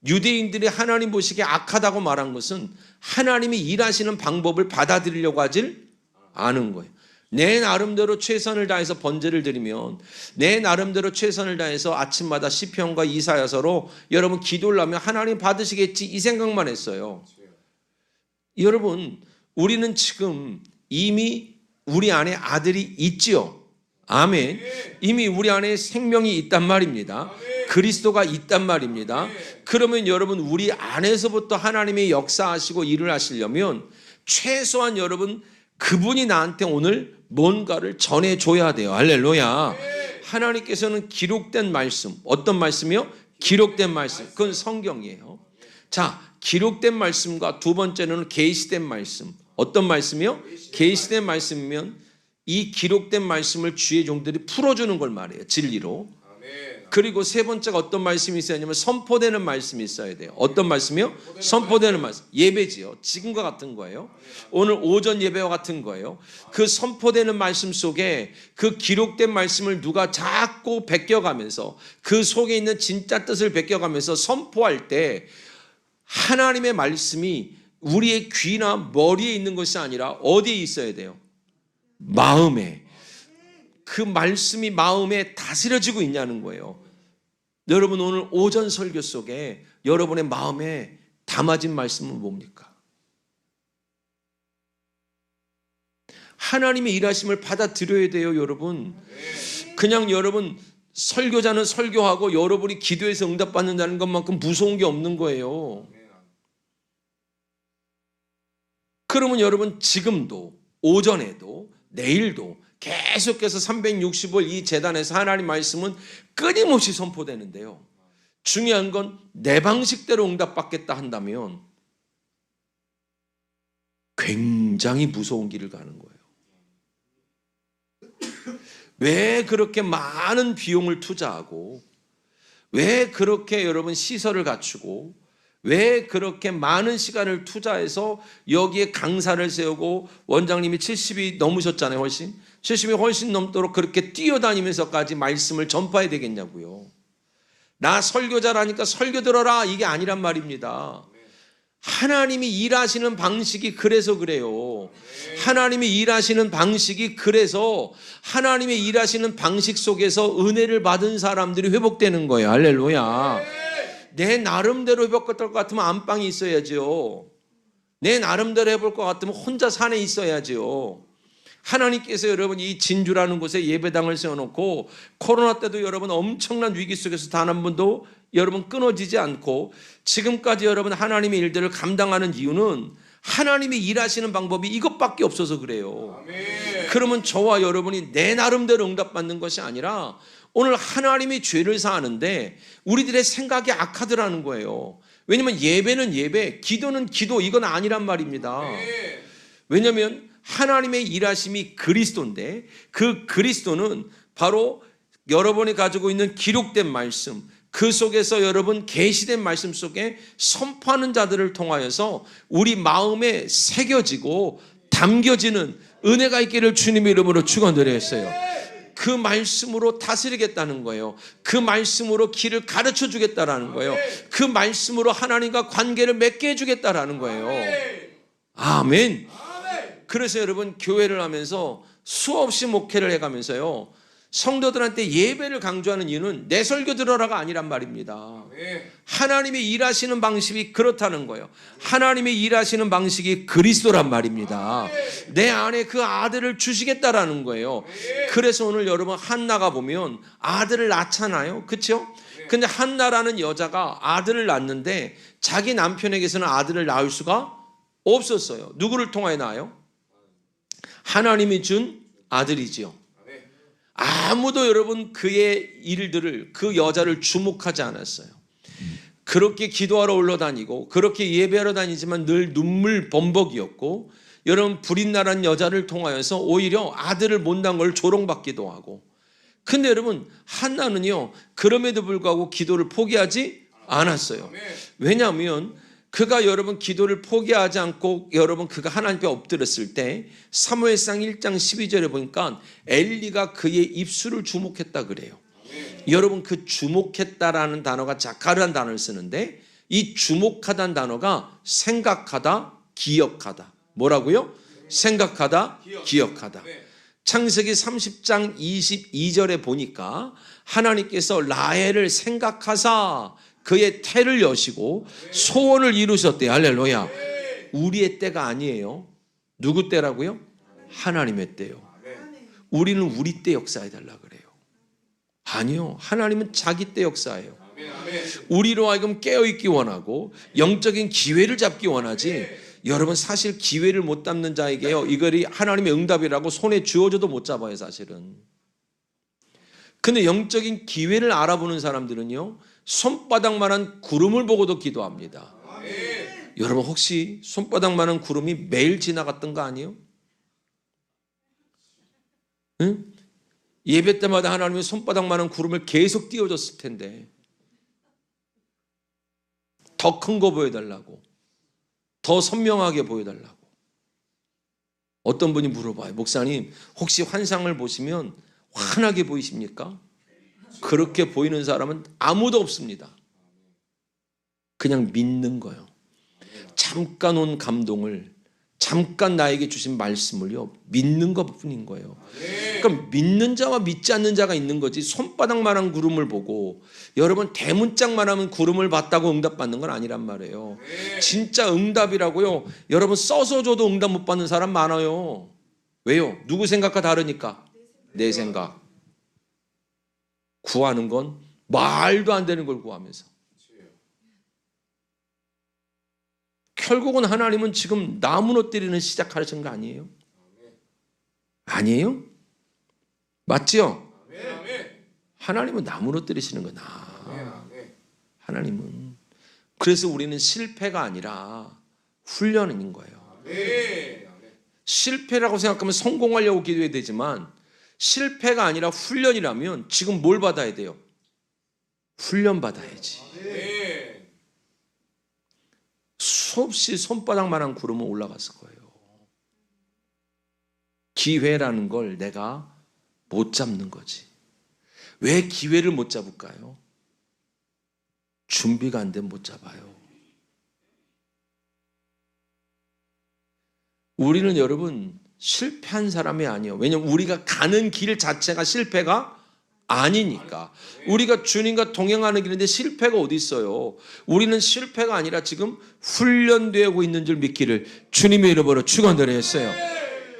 유대인들이 하나님 보시기에 악하다고 말한 것은 하나님이 일하시는 방법을 받아들이려고 하질 않은 거예요. 내 나름대로 최선을 다해서 번제를 드리면, 내 나름대로 최선을 다해서 아침마다 시편과 이사야서로 여러분 기도를 하면 하나님 받으시겠지 이 생각만 했어요. 여러분, 우리는 지금 이미 우리 안에 아들이 있지요. 아멘. 이미 우리 안에 생명이 있단 말입니다. 그리스도가 있단 말입니다. 그러면 여러분 우리 안에서부터 하나님이 역사하시고 일을 하시려면 최소한 여러분 그분이 나한테 오늘 뭔가를 전해줘야 돼요. 할렐루야. 하나님께서는 기록된 말씀, 어떤 말씀이요? 기록된 말씀, 그건 성경이에요. 자, 기록된 말씀과 두 번째는 계시된 말씀. 어떤 말씀이요? 계시된 말씀이면 이 기록된 말씀을 주의 종들이 풀어주는 걸 말해요. 진리로. 그리고 세 번째가 어떤 말씀이 있어야 하냐면 선포되는 말씀이 있어야 돼요. 어떤 말씀이요? 선포되는 말씀. 예배지요. 지금과 같은 거예요. 오늘 오전 예배와 같은 거예요. 그 선포되는 말씀 속에 그 기록된 말씀을 누가 자꾸 베껴가면서 그 속에 있는 진짜 뜻을 베껴가면서 선포할 때 하나님의 말씀이 우리의 귀나 머리에 있는 것이 아니라 어디에 있어야 돼요? 마음에. 그 말씀이 마음에 다스려지고 있냐는 거예요. 여러분 오늘 오전 설교 속에 여러분의 마음에 담아진 말씀은 뭡니까? 하나님의 일하심을 받아들여야 돼요, 여러분. 그냥 여러분 설교자는 설교하고 여러분이 기도해서 응답받는다는 것만큼 무서운 게 없는 거예요. 그러면 여러분 지금도 오전에도 내일도 계속해서 365일 이 제단에서 하나님 말씀은 끊임없이 선포되는데요. 중요한 건 내 방식대로 응답받겠다 한다면 굉장히 무서운 길을 가는 거예요. 왜 그렇게 많은 비용을 투자하고 왜 그렇게 여러분 시설을 갖추고 왜 그렇게 많은 시간을 투자해서 여기에 강사를 세우고 원장님이 70이 넘으셨잖아요. 훨씬 70이 훨씬 넘도록 그렇게 뛰어다니면서까지 말씀을 전파해야 되겠냐고요. 나 설교자라니까 설교 들어라 이게 아니란 말입니다. 하나님이 일하시는 방식이 그래서 그래요. 하나님이 일하시는 방식이 그래서 하나님의 일하시는 방식 속에서 은혜를 받은 사람들이 회복되는 거예요. 할렐루야. 내 나름대로 해볼 것 같으면 안방이 있어야죠. 내 나름대로 해볼 것 같으면 혼자 산에 있어야죠. 하나님께서 여러분 이 진주라는 곳에 예배당을 세워놓고 코로나 때도 여러분 엄청난 위기 속에서 단 한 번도 여러분 끊어지지 않고 지금까지 여러분 하나님의 일들을 감당하는 이유는 하나님이 일하시는 방법이 이것밖에 없어서 그래요. 아멘. 그러면 저와 여러분이 내 나름대로 응답받는 것이 아니라 오늘 하나님이 죄를 사하는데 우리들의 생각이 악하더라는 거예요. 왜냐하면 예배는 예배, 기도는 기도, 이건 아니란 말입니다. 왜냐하면 하나님의 일하심이 그리스도인데 그 그리스도는 바로 여러분이 가지고 있는 기록된 말씀, 그 속에서 여러분 계시된 말씀 속에 선포하는 자들을 통하여서 우리 마음에 새겨지고 담겨지는 은혜가 있기를 주님의 이름으로 축원드렸어요. 그 말씀으로 다스리겠다는 거예요. 그 말씀으로 길을 가르쳐 주겠다라는 거예요. 그 말씀으로 하나님과 관계를 맺게 해주겠다라는 거예요. 아멘. 그래서 여러분 교회를 하면서 수없이 목회를 해가면서요 성도들한테 예배를 강조하는 이유는 내 설교 들어라가 아니란 말입니다. 하나님이 일하시는 방식이 그렇다는 거예요. 하나님이 일하시는 방식이 그리스도란 말입니다. 내 안에 그 아들을 주시겠다라는 거예요. 그래서 오늘 여러분 한나가 보면 아들을 낳잖아요. 그렇죠? 근데 한나라는 여자가 아들을 낳는데 자기 남편에게서는 아들을 낳을 수가 없었어요. 누구를 통하여 낳아요? 하나님이 준 아들이지요. 아무도 여러분 그의 일들을 그 여자를 주목하지 않았어요. 그렇게 기도하러 올라다니고 그렇게 예배하러 다니지만 늘 눈물 범벅이었고 여러분 불임나란 여자를 통하여서 오히려 아들을 못 낳은 걸 조롱받기도 하고 근데 여러분 한나는요 그럼에도 불구하고 기도를 포기하지 않았어요. 왜냐하면 그가 여러분 기도를 포기하지 않고 여러분 그가 하나님께 엎드렸을 때 사무엘상 1장 12절에 보니까 엘리가 그의 입술을 주목했다 그래요. 여러분 그 주목했다라는 단어가 자카르한 단어를 쓰는데 이 주목하다는 단어가 생각하다, 기억하다. 뭐라고요? 생각하다, 기억하다. 창세기 30장 22절에 보니까 하나님께서 라헬을 생각하사 그의 태를 여시고 소원을 이루셨대요. 할렐루야. 우리의 때가 아니에요. 누구 때라고요? 하나님의 때요. 우리는 우리 때 역사해달라 그래요. 아니요. 하나님은 자기 때 역사해요. 우리로 하여금 깨어있기 원하고 영적인 기회를 잡기 원하지 여러분 사실 기회를 못 잡는 자에게요. 이거리 하나님의 응답이라고 손에 쥐어줘도 못 잡아요. 사실은. 근데 영적인 기회를 알아보는 사람들은요. 손바닥만한 구름을 보고도 기도합니다. 여러분 혹시 손바닥만한 구름이 매일 지나갔던 거 아니에요? 응? 예배 때마다 하나님이 손바닥만한 구름을 계속 띄워줬을 텐데 더 큰 거 보여달라고 더 선명하게 보여달라고 어떤 분이 물어봐요. 목사님 혹시 환상을 보시면 환하게 보이십니까? 그렇게 보이는 사람은 아무도 없습니다. 그냥 믿는 거예요. 잠깐 온 감동을 잠깐 나에게 주신 말씀을요 믿는 것뿐인 거예요. 그러니까 믿는 자와 믿지 않는 자가 있는 거지 손바닥만한 구름을 보고 여러분 대문짝만하면 구름을 봤다고 응답받는 건 아니란 말이에요. 진짜 응답이라고요 여러분 써서 줘도 응답 못 받는 사람 많아요. 왜요? 누구 생각과 다르니까. 내 생각. 구하는 건 말도 안 되는 걸 구하면서 결국은 하나님은 지금 나 무너뜨리는 시작하신 거 아니에요? 아니에요? 맞지요? 하나님은 나 무너뜨리시는 거나 하나님은 그래서 우리는 실패가 아니라 훈련인 거예요. 실패라고 생각하면 성공하려고 기도해야 되지만 실패가 아니라 훈련이라면 지금 뭘 받아야 돼요? 훈련 받아야지. 수없이 손바닥만한 구름은 올라갔을 거예요. 기회라는 걸 내가 못 잡는 거지. 왜 기회를 못 잡을까요? 준비가 안 되면 못 잡아요. 우리는 여러분 실패한 사람이 아니에요. 왜냐하면 우리가 가는 길 자체가 실패가 아니니까. 우리가 주님과 동행하는 길인데 실패가 어디 있어요? 우리는 실패가 아니라 지금 훈련되고 있는 줄 믿기를 주님의 이름으로 축원드렸어요.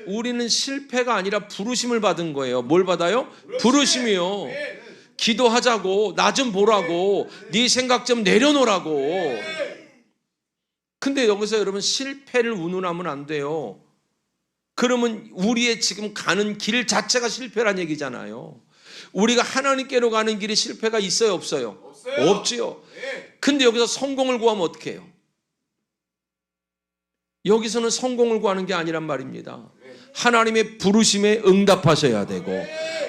우리는 실패가 아니라 부르심을 받은 거예요. 뭘 받아요? 부르심이요. 기도하자고, 나 좀 보라고, 네 생각 좀 내려놓으라고. 근데 여기서 여러분 실패를 운운하면 안 돼요. 그러면 우리의 지금 가는 길 자체가 실패란 얘기잖아요. 우리가 하나님께로 가는 길이 실패가 있어요, 없어요? 없지요. 근데 여기서 성공을 구하면 어떻게 해요? 여기서는 성공을 구하는 게 아니란 말입니다. 하나님의 부르심에 응답하셔야 되고,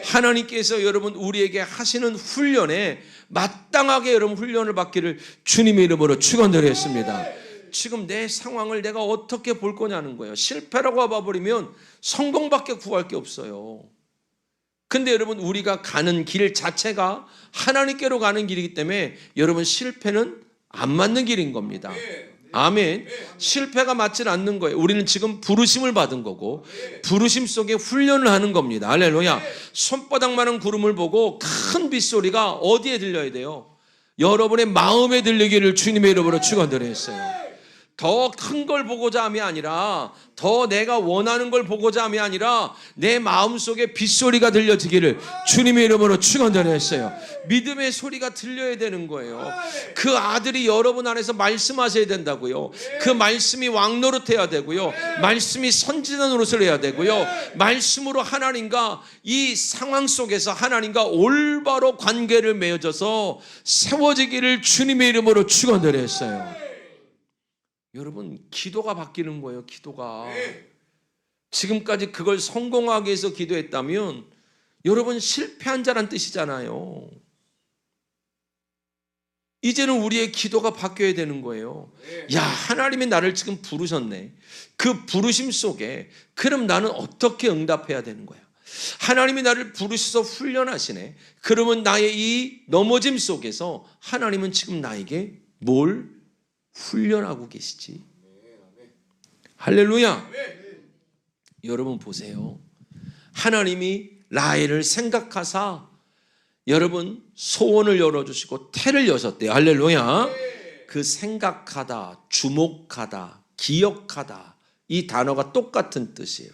하나님께서 여러분 우리에게 하시는 훈련에 마땅하게 여러분 훈련을 받기를 주님의 이름으로 축원드렸습니다. 지금 내 상황을 내가 어떻게 볼 거냐는 거예요. 실패라고 봐버리면 성공밖에 구할 게 없어요. 근데 여러분 우리가 가는 길 자체가 하나님께로 가는 길이기 때문에 여러분 실패는 안 맞는 길인 겁니다. 아멘. 실패가 맞지 않는 거예요. 우리는 지금 부르심을 받은 거고 부르심 속에 훈련을 하는 겁니다. 할렐루야. 손바닥만한 구름을 보고 큰 빗소리가 어디에 들려야 돼요? 여러분의 마음에 들리기를 주님의 이름으로 축원드렸어요. 더 큰 걸 보고자 함이 아니라, 더 내가 원하는 걸 보고자 함이 아니라 내 마음속에 빗소리가 들려지기를 주님의 이름으로 축원드렸어요. 믿음의 소리가 들려야 되는 거예요. 그 아들이 여러분 안에서 말씀하셔야 된다고요. 그 말씀이 왕노릇해야 되고요. 말씀이 선지자 노릇을 해야 되고요. 말씀으로 하나님과 이 상황 속에서 하나님과 올바로 관계를 맺어서 세워지기를 주님의 이름으로 축원드렸어요. 여러분 기도가 바뀌는 거예요. 기도가. 지금까지 그걸 성공하기 위해서 기도했다면 여러분 실패한 자란 뜻이잖아요. 이제는 우리의 기도가 바뀌어야 되는 거예요. 야, 하나님이 나를 지금 부르셨네. 그 부르심 속에 그럼 나는 어떻게 응답해야 되는 거야? 하나님이 나를 부르셔서 훈련하시네. 그러면 나의 이 넘어짐 속에서 하나님은 지금 나에게 뭘 훈련하고 계시지? 할렐루야. 여러분 보세요. 하나님이 라헬을 생각하사 여러분 소원을 열어주시고 태를 여셨대요. 할렐루야. 그 생각하다, 주목하다, 기억하다 이 단어가 똑같은 뜻이에요.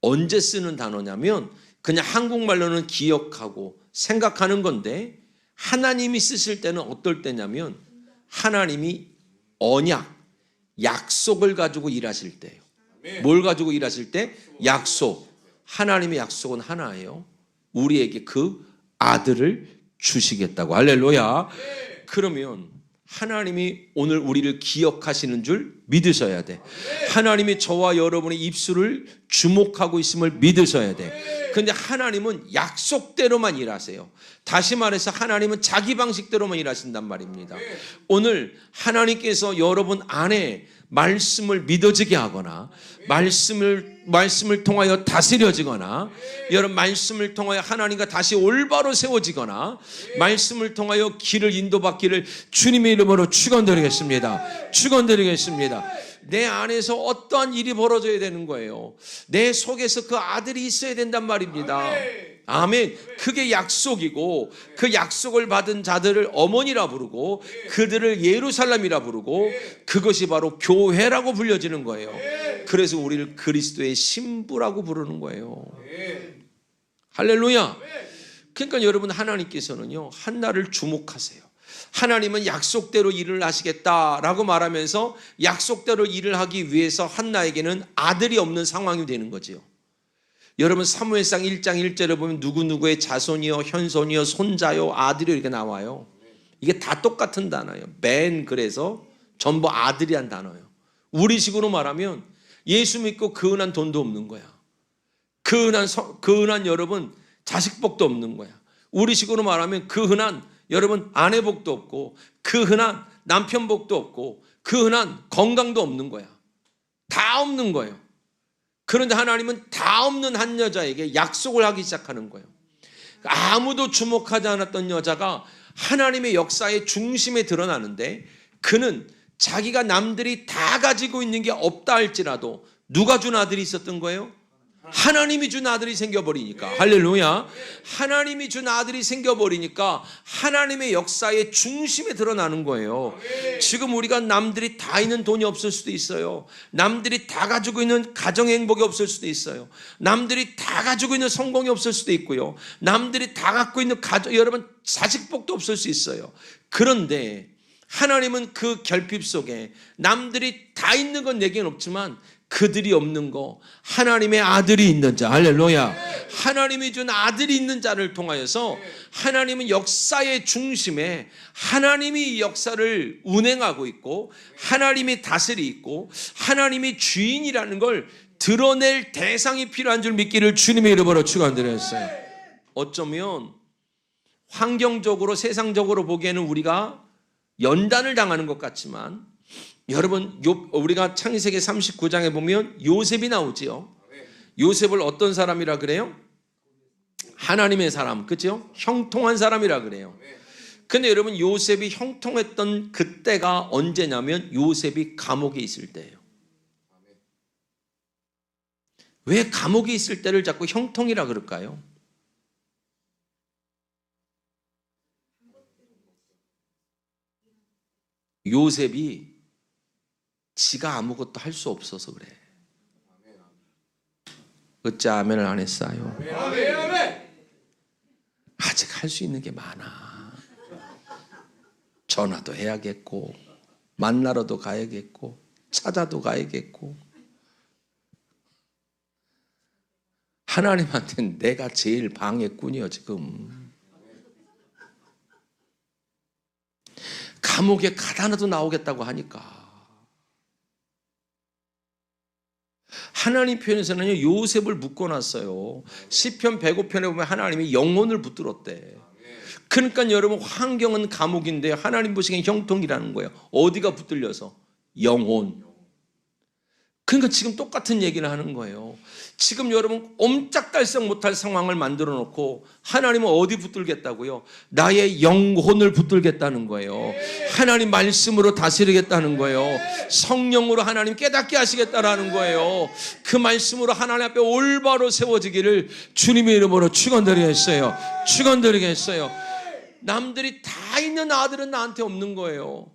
언제 쓰는 단어냐면 그냥 한국말로는 기억하고 생각하는 건데 하나님이 쓰실 때는 어떨 때냐면 하나님이 언약, 약속을 가지고 일하실 때예요. 뭘 가지고 일하실 때? 약속. 하나님의 약속은 하나예요. 우리에게 그 아들을 주시겠다고. 할렐루야. 그러면 하나님이 오늘 우리를 기억하시는 줄 믿으셔야 돼. 하나님이 저와 여러분의 입술을 주목하고 있음을 믿으셔야 돼. 근데 하나님은 약속대로만 일하세요. 다시 말해서 하나님은 자기 방식대로만 일하신단 말입니다. 오늘 하나님께서 여러분 안에 말씀을 믿어지게 하거나 말씀을 통하여 다스려지거나 여러분 말씀을 통하여 하나님과 다시 올바로 세워지거나 말씀을 통하여 길을 인도받기를 주님의 이름으로 축원드리겠습니다. 축원드리겠습니다. 내 안에서 어떠한 일이 벌어져야 되는 거예요. 내 속에서 그 아들이 있어야 된단 말입니다. 아멘. 그게 약속이고 그 약속을 받은 자들을 어머니라 부르고 그들을 예루살렘이라 부르고 그것이 바로 교회라고 불려지는 거예요. 그래서 우리를 그리스도의 신부라고 부르는 거예요. 할렐루야. 그러니까 여러분 하나님께서는요 한나를 주목하세요. 하나님은 약속대로 일을 하시겠다라고 말하면서 약속대로 일을 하기 위해서 한나에게는 아들이 없는 상황이 되는 거지요. 여러분 사무엘상 1장 1절에 보면 누구누구의 자손이요 현손이요 손자요 아들이 이렇게 나와요. 이게 다 똑같은 단어예요. 맨 그래서 전부 아들이란 단어예요. 우리식으로 말하면 예수 믿고 그 흔한 돈도 없는 거야. 그 흔한 여러분 자식복도 없는 거야. 우리식으로 말하면 그 흔한 여러분 아내복도 없고 그 흔한 남편 복도 없고 그 흔한 건강도 없는 거야. 다 없는 거예요. 그런데 하나님은 다 없는 한 여자에게 약속을 하기 시작하는 거예요. 아무도 주목하지 않았던 여자가 하나님의 역사의 중심에 드러나는데, 그는 자기가 남들이 다 가지고 있는 게 없다 할지라도 누가 준 아들이 있었던 거예요? 하나님이 준 아들이 생겨버리니까. 할렐루야. 하나님이 준 아들이 생겨버리니까 하나님의 역사의 중심에 드러나는 거예요. 지금 우리가 남들이 다 있는 돈이 없을 수도 있어요. 남들이 다 가지고 있는 가정의 행복이 없을 수도 있어요. 남들이 다 가지고 있는 성공이 없을 수도 있고요. 남들이 다 갖고 있는 여러분 자식복도 없을 수 있어요. 그런데 하나님은 그 결핍 속에 남들이 다 있는 건 내게는 없지만 그들이 없는 거, 하나님의 아들이 있는 자, 할렐루야. 하나님이 준 아들이 있는 자를 통하여서 하나님은 역사의 중심에 하나님이 이 역사를 운행하고 있고 하나님이 다스리고 있고 하나님이 주인이라는 걸 드러낼 대상이 필요한 줄 믿기를 주님의 이름으로 축원드렸어요. 어쩌면 환경적으로 세상적으로 보기에는 우리가 연단을 당하는 것 같지만, 여러분 우리가 창세기 39장에 보면 요셉이 나오지요. 요셉을 어떤 사람이라 그래요? 하나님의 사람, 그렇죠? 형통한 사람이라 그래요. 근데 여러분 요셉이 형통했던 그때가 언제냐면 요셉이 감옥에 있을 때예요. 왜 감옥에 있을 때를 자꾸 형통이라 그럴까요? 요셉이 지가 아무것도 할 수 없어서 그래. 어째 아멘을 안 했어요? 아직 할 수 있는 게 많아. 전화도 해야겠고 만나러도 가야겠고 찾아도 가야겠고, 하나님한테는 내가 제일 방해꾼이요 지금. 감옥에 가다나도 나오겠다고 하니까. 하나님 편에서는 요셉을 묶어놨어요. 시편 105편에 보면 하나님이 영혼을 붙들었대. 그러니까 여러분 환경은 감옥인데 하나님 보시기엔 형통이라는 거예요. 어디가 붙들려서? 영혼. 그러니까 지금 똑같은 얘기를 하는 거예요. 지금 여러분 옴짝달싹 못할 상황을 만들어 놓고 하나님은 어디 붙들겠다고요? 나의 영혼을 붙들겠다는 거예요. 하나님 말씀으로 다스리겠다는 거예요. 성령으로 하나님 깨닫게 하시겠다라는 거예요. 그 말씀으로 하나님 앞에 올바로 세워지기를 주님의 이름으로 축원드리겠어요. 축원드리겠어요. 남들이 다 있는 아들은 나한테 없는 거예요.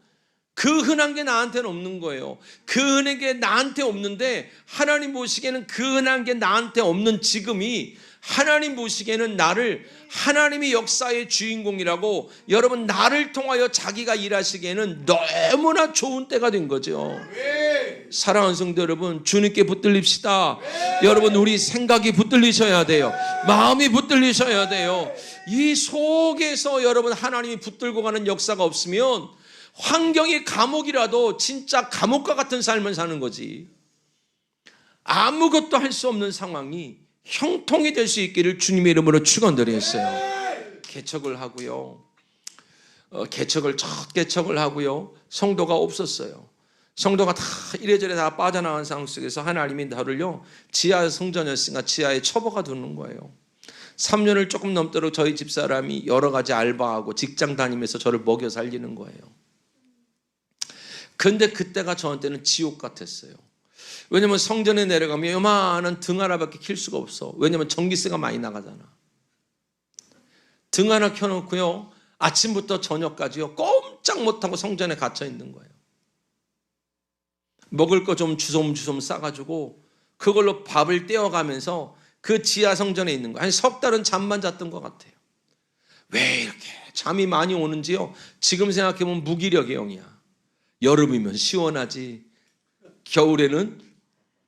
그 흔한 게 나한테는 없는 거예요. 그 흔한 게 나한테 없는데 하나님 보시기에는 그 흔한 게 나한테 없는 지금이 하나님 보시기에는 나를 하나님의 역사의 주인공이라고, 여러분 나를 통하여 자기가 일하시기에는 너무나 좋은 때가 된 거죠. 사랑하는 성도 여러분, 주님께 붙들립시다. 여러분 우리 생각이 붙들리셔야 돼요. 마음이 붙들리셔야 돼요. 이 속에서 여러분 하나님이 붙들고 가는 역사가 없으면 환경이 감옥이라도 진짜 감옥과 같은 삶을 사는 거지. 아무것도 할 수 없는 상황이 형통이 될 수 있기를 주님의 이름으로 축원드리겠어요. 개척을 하고요. 첫 개척을 하고요. 성도가 없었어요. 성도가 다 이래저래 다 빠져나간 상황 속에서 하나님이 나를요 지하 성전이었으니까 지하에 처박아 두는 거예요. 3년을 조금 넘도록 저희 집사람이 여러 가지 알바하고 직장 다니면서 저를 먹여 살리는 거예요. 근데 그때가 저한테는 지옥 같았어요. 왜냐면 성전에 내려가면 요만한 등 하나밖에 킬 수가 없어. 왜냐면 전기세가 많이 나가잖아. 등 하나 켜놓고요 아침부터 저녁까지요 꼼짝 못하고 성전에 갇혀 있는 거예요. 먹을 거 좀 주섬주섬 싸가지고 그걸로 밥을 떼어가면서 그 지하 성전에 있는 거예요. 한 석 달은 잠만 잤던 것 같아요. 왜 이렇게 잠이 많이 오는지요, 지금 생각해보면 무기력의 영이야. 여름이면 시원하지, 겨울에는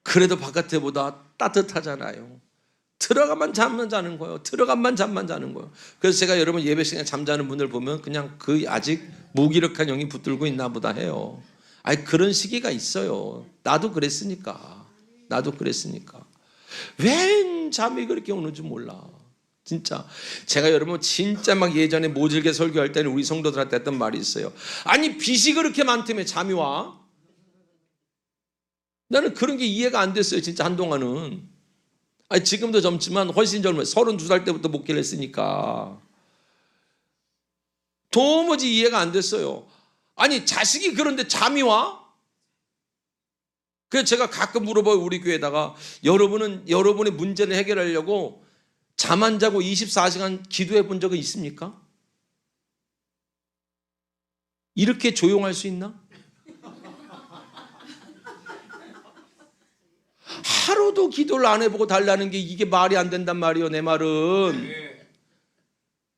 그래도 바깥에보다 따뜻하잖아요. 들어가만 잠만 자는 거예요. 들어가만 잠만 자는 거예요. 그래서 제가 여러분 예배 시간에 잠자는 분들 보면 그냥 그 아직 무기력한 영이 붙들고 있나 보다 해요. 아니 그런 시기가 있어요. 나도 그랬으니까. 웬 잠이 그렇게 오는지 몰라. 진짜 제가 여러분 진짜 막 예전에 모질게 설교할 때는 우리 성도들한테 했던 말이 있어요. 아니 빚이 그렇게 많다며 잠이 와? 나는 그런 게 이해가 안 됐어요. 진짜 한동안은. 아니 지금도 젊지만 훨씬 젊어요. 32살 때부터 목회를 했으니까 도무지 이해가 안 됐어요. 아니 자식이 그런데 잠이 와? 그래서 제가 가끔 물어봐요. 우리 교회에다가 여러분의 문제를 해결하려고 잠 안 자고 24시간 기도해 본 적은 있습니까? 이렇게 조용할 수 있나? 하루도 기도를 안 해보고 달라는 게 이게 말이 안 된단 말이에요. 내 말은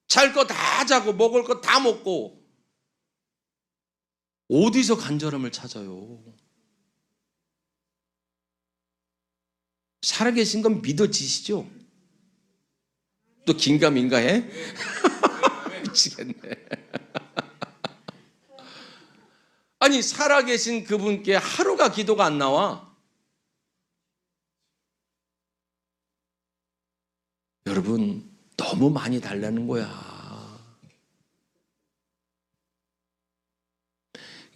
잘 거 다 자고 먹을 거 다 먹고 어디서 간절함을 찾아요? 살아계신 건 믿어지시죠? 또 긴가민가해? 미치겠네. 아니 살아계신 그분께 하루가 기도가 안 나와? 여러분 너무 많이 달라는 거야.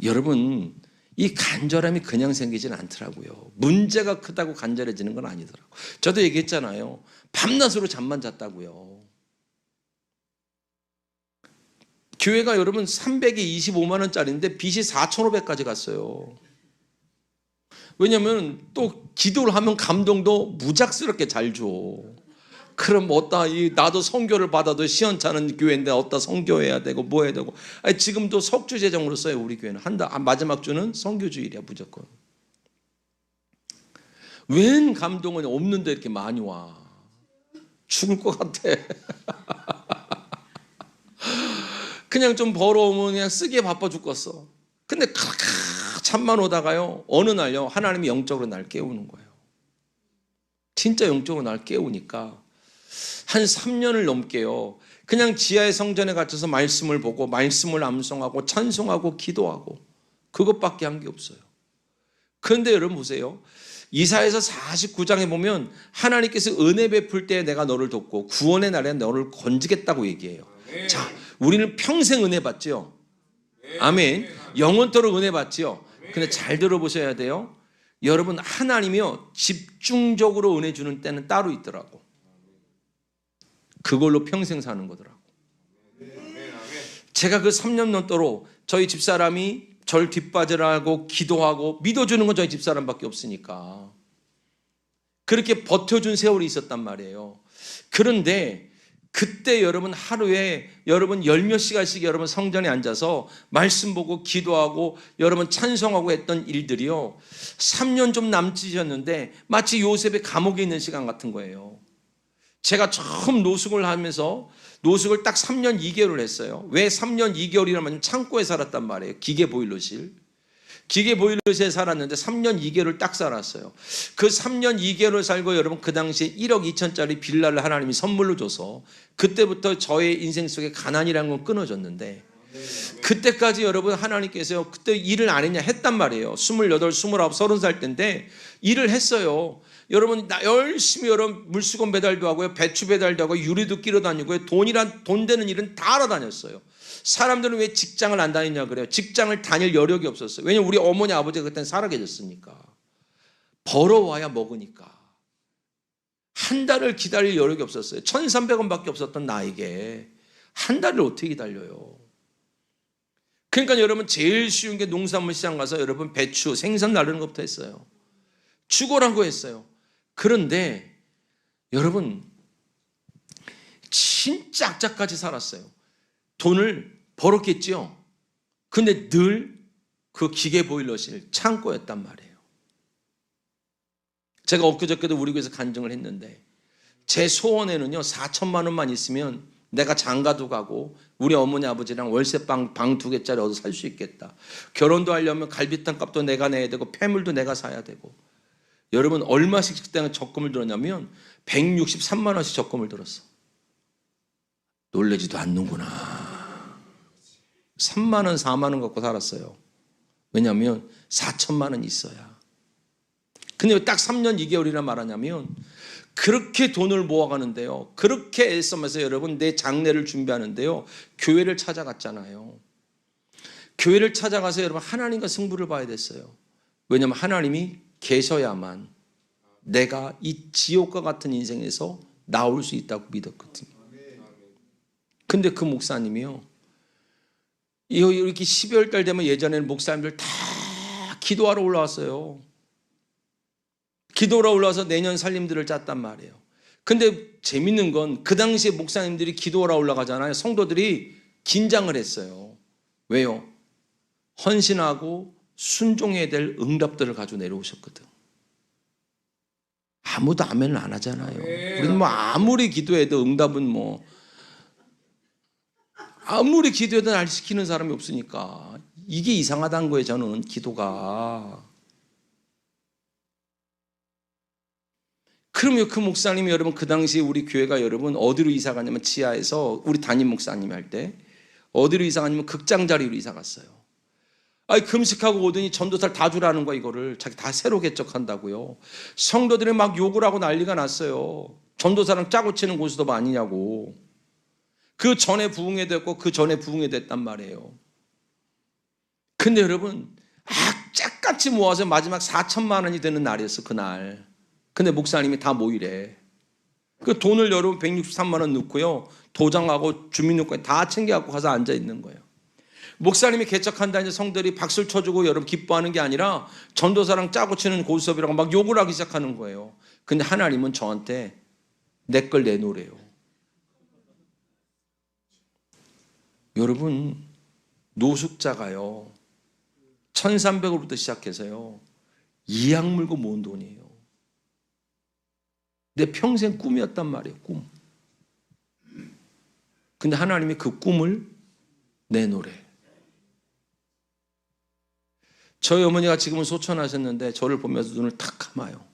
여러분 이 간절함이 그냥 생기진 않더라고요. 문제가 크다고 간절해지는 건 아니더라고요. 저도 얘기했잖아요. 밤낮으로 잠만 잤다고요. 교회가 여러분 325만 원짜리인데 빚이 4,500까지 갔어요. 왜냐하면 또 기도를 하면 감동도 무작스럽게 잘 줘. 그럼 나도 선교를 받아도 시원찮은 교회인데 어디다 선교해야 되고 뭐 해야 되고. 아니, 지금도 석주 재정으로 써요. 우리 교회는 마지막 주는 선교주일이야 무조건. 웬 감동은 없는데 이렇게 많이 와. 죽을 것 같아. 그냥 좀 벌어오면 그냥 쓰기에 바빠 죽겠어. 근데 잠만 오다가요 어느 날요 하나님이 영적으로 날 깨우는 거예요. 진짜 영적으로 날 깨우니까 한 3년을 넘게요 그냥 지하의 성전에 갇혀서 말씀을 보고 말씀을 암송하고 찬송하고 기도하고 그것밖에 한 게 없어요. 그런데 여러분 보세요. 이사야서 49장에 보면 하나님께서 은혜 베풀 때 내가 너를 돕고 구원의 날에 너를 건지겠다고 얘기해요. 자, 우리는 평생 은혜 받죠. 아멘. 영원토록 은혜 받죠. 근데 잘 들어보셔야 돼요. 여러분 하나님이요 집중적으로 은혜 주는 때는 따로 있더라고. 그걸로 평생 사는 거더라고. 제가 그 3년 넘도록 저희 집사람이 절 뒷바지라고 기도하고 믿어주는 건 저희 집사람밖에 없으니까 그렇게 버텨준 세월이 있었단 말이에요. 그런데 그때 여러분 하루에 여러분 열몇 시간씩 여러분 성전에 앉아서 말씀 보고 기도하고 여러분 찬송하고 했던 일들이요 3년 좀 남짓이었는데 마치 요셉의 감옥에 있는 시간 같은 거예요. 제가 처음 노숙을 하면서 노숙을 딱 3년 2개월을 했어요. 왜 3년 2개월이라면 창고에 살았단 말이에요. 기계보일러실. 기계보일러실에 살았는데 3년 2개월을 딱 살았어요. 그 3년 2개월을 살고 여러분 그 당시에 1억 2천짜리 빌라를 하나님이 선물로 줘서 그때부터 저의 인생 속에 가난이라는 건 끊어졌는데 그때까지 여러분 하나님께서 그때 일을 안 했냐 했단 말이에요. 28, 29, 30살 때인데 일을 했어요. 여러분 열심히 여러분 물수건 배달도 하고요. 배추 배달도 하고 유리도 끼러 다니고요. 돈 되는 일은 다 알아다녔어요. 사람들은 왜 직장을 안 다니냐 그래요. 직장을 다닐 여력이 없었어요. 왜냐면 우리 어머니 아버지가 그때는 살아계셨으니까. 벌어와야 먹으니까. 한 달을 기다릴 여력이 없었어요. 1,300원밖에 없었던 나에게 한 달을 어떻게 기다려요. 그러니까 여러분 제일 쉬운 게 농산물 시장 가서 여러분 배추 생선 나르는 것부터 했어요. 죽어라고 했어요. 그런데 여러분 진짜 악착같이 살았어요. 돈을 벌었겠죠. 근데 늘 그 기계보일러실 창고였단 말이에요. 제가 엊그저께도 우리 교회에서 간증을 했는데 제 소원에는요 4천만 원만 있으면 내가 장가도 가고 우리 어머니 아버지랑 월세방 방 2개짜리 얻어 살 수 있겠다. 결혼도 하려면 갈비탕 값도 내가 내야 되고 폐물도 내가 사야 되고. 여러분 얼마씩 그때는 적금을 들었냐면 163만 원씩 적금을 들었어. 놀라지도 않는구나. 3만 원 4만 원 갖고 살았어요. 왜냐하면 4천만 원 있어야. 근데 딱 3년 2개월이나 말하냐면 그렇게 돈을 모아가는데요. 그렇게 애써면서 여러분 내 장례를 준비하는데요. 교회를 찾아갔잖아요. 교회를 찾아가서 여러분 하나님과 승부를 봐야 됐어요. 왜냐하면 하나님이 계셔야만 내가 이 지옥과 같은 인생에서 나올 수 있다고 믿었거든요. 근데 그 목사님이요, 이렇게 12월 달 되면 예전에는 목사님들 다 기도하러 올라왔어요. 기도하러 올라와서 내년 살림들을 짰단 말이에요. 근데 재밌는 건 그 당시에 목사님들이 기도하러 올라가잖아요. 성도들이 긴장을 했어요. 왜요? 헌신하고 순종해야 될 응답들을 가지고 내려오셨거든. 아무도 아멘을 안 하잖아요. 우리는 뭐 아무리 기도해도 응답은 뭐 아무리 기도해도 날 시키는 사람이 없으니까 이게 이상하다는 거예요. 저는 기도가. 그러면 그 목사님이 여러분 그 당시에 우리 교회가 여러분 어디로 이사 가냐면 지하에서 우리 담임 목사님이 할 때 어디로 이사 가냐면 극장 자리로 이사 갔어요. 아니 금식하고 오더니 전도사를 다 주라는 거야. 이거를 자기 다 새로 개척한다고요. 성도들이 막 욕을 하고 난리가 났어요. 전도사랑 짜고 치는 고스톱 아니냐고. 그 전에 부흥회 됐고 그 전에 부흥회 됐단 말이에요. 근데 여러분 악착같이 모아서 마지막 4천만 원이 되는 날이었어. 그날. 근데 목사님이 다 모이래. 그 돈을 여러분 163만 원 넣고요, 도장하고 주민등록까지 다 챙겨갖고 가서 앉아 있는 거예요. 목사님이 개척한다 이제 성들이 박수를 쳐주고 여러분 기뻐하는 게 아니라 전도사랑 짜고 치는 고스톱이라고 막 욕을 하기 시작하는 거예요. 근데 하나님은 저한테 내 걸 내놓으래요. 여러분 노숙자가요 1,300원부터 시작해서요 2약 물고 모은 돈이에요. 내 평생 꿈이었단 말이에요. 꿈. 근데 하나님이 그 꿈을 내놓으래. 저희 어머니가 지금은 소천하셨는데 저를 보면서 눈을 탁 감아요.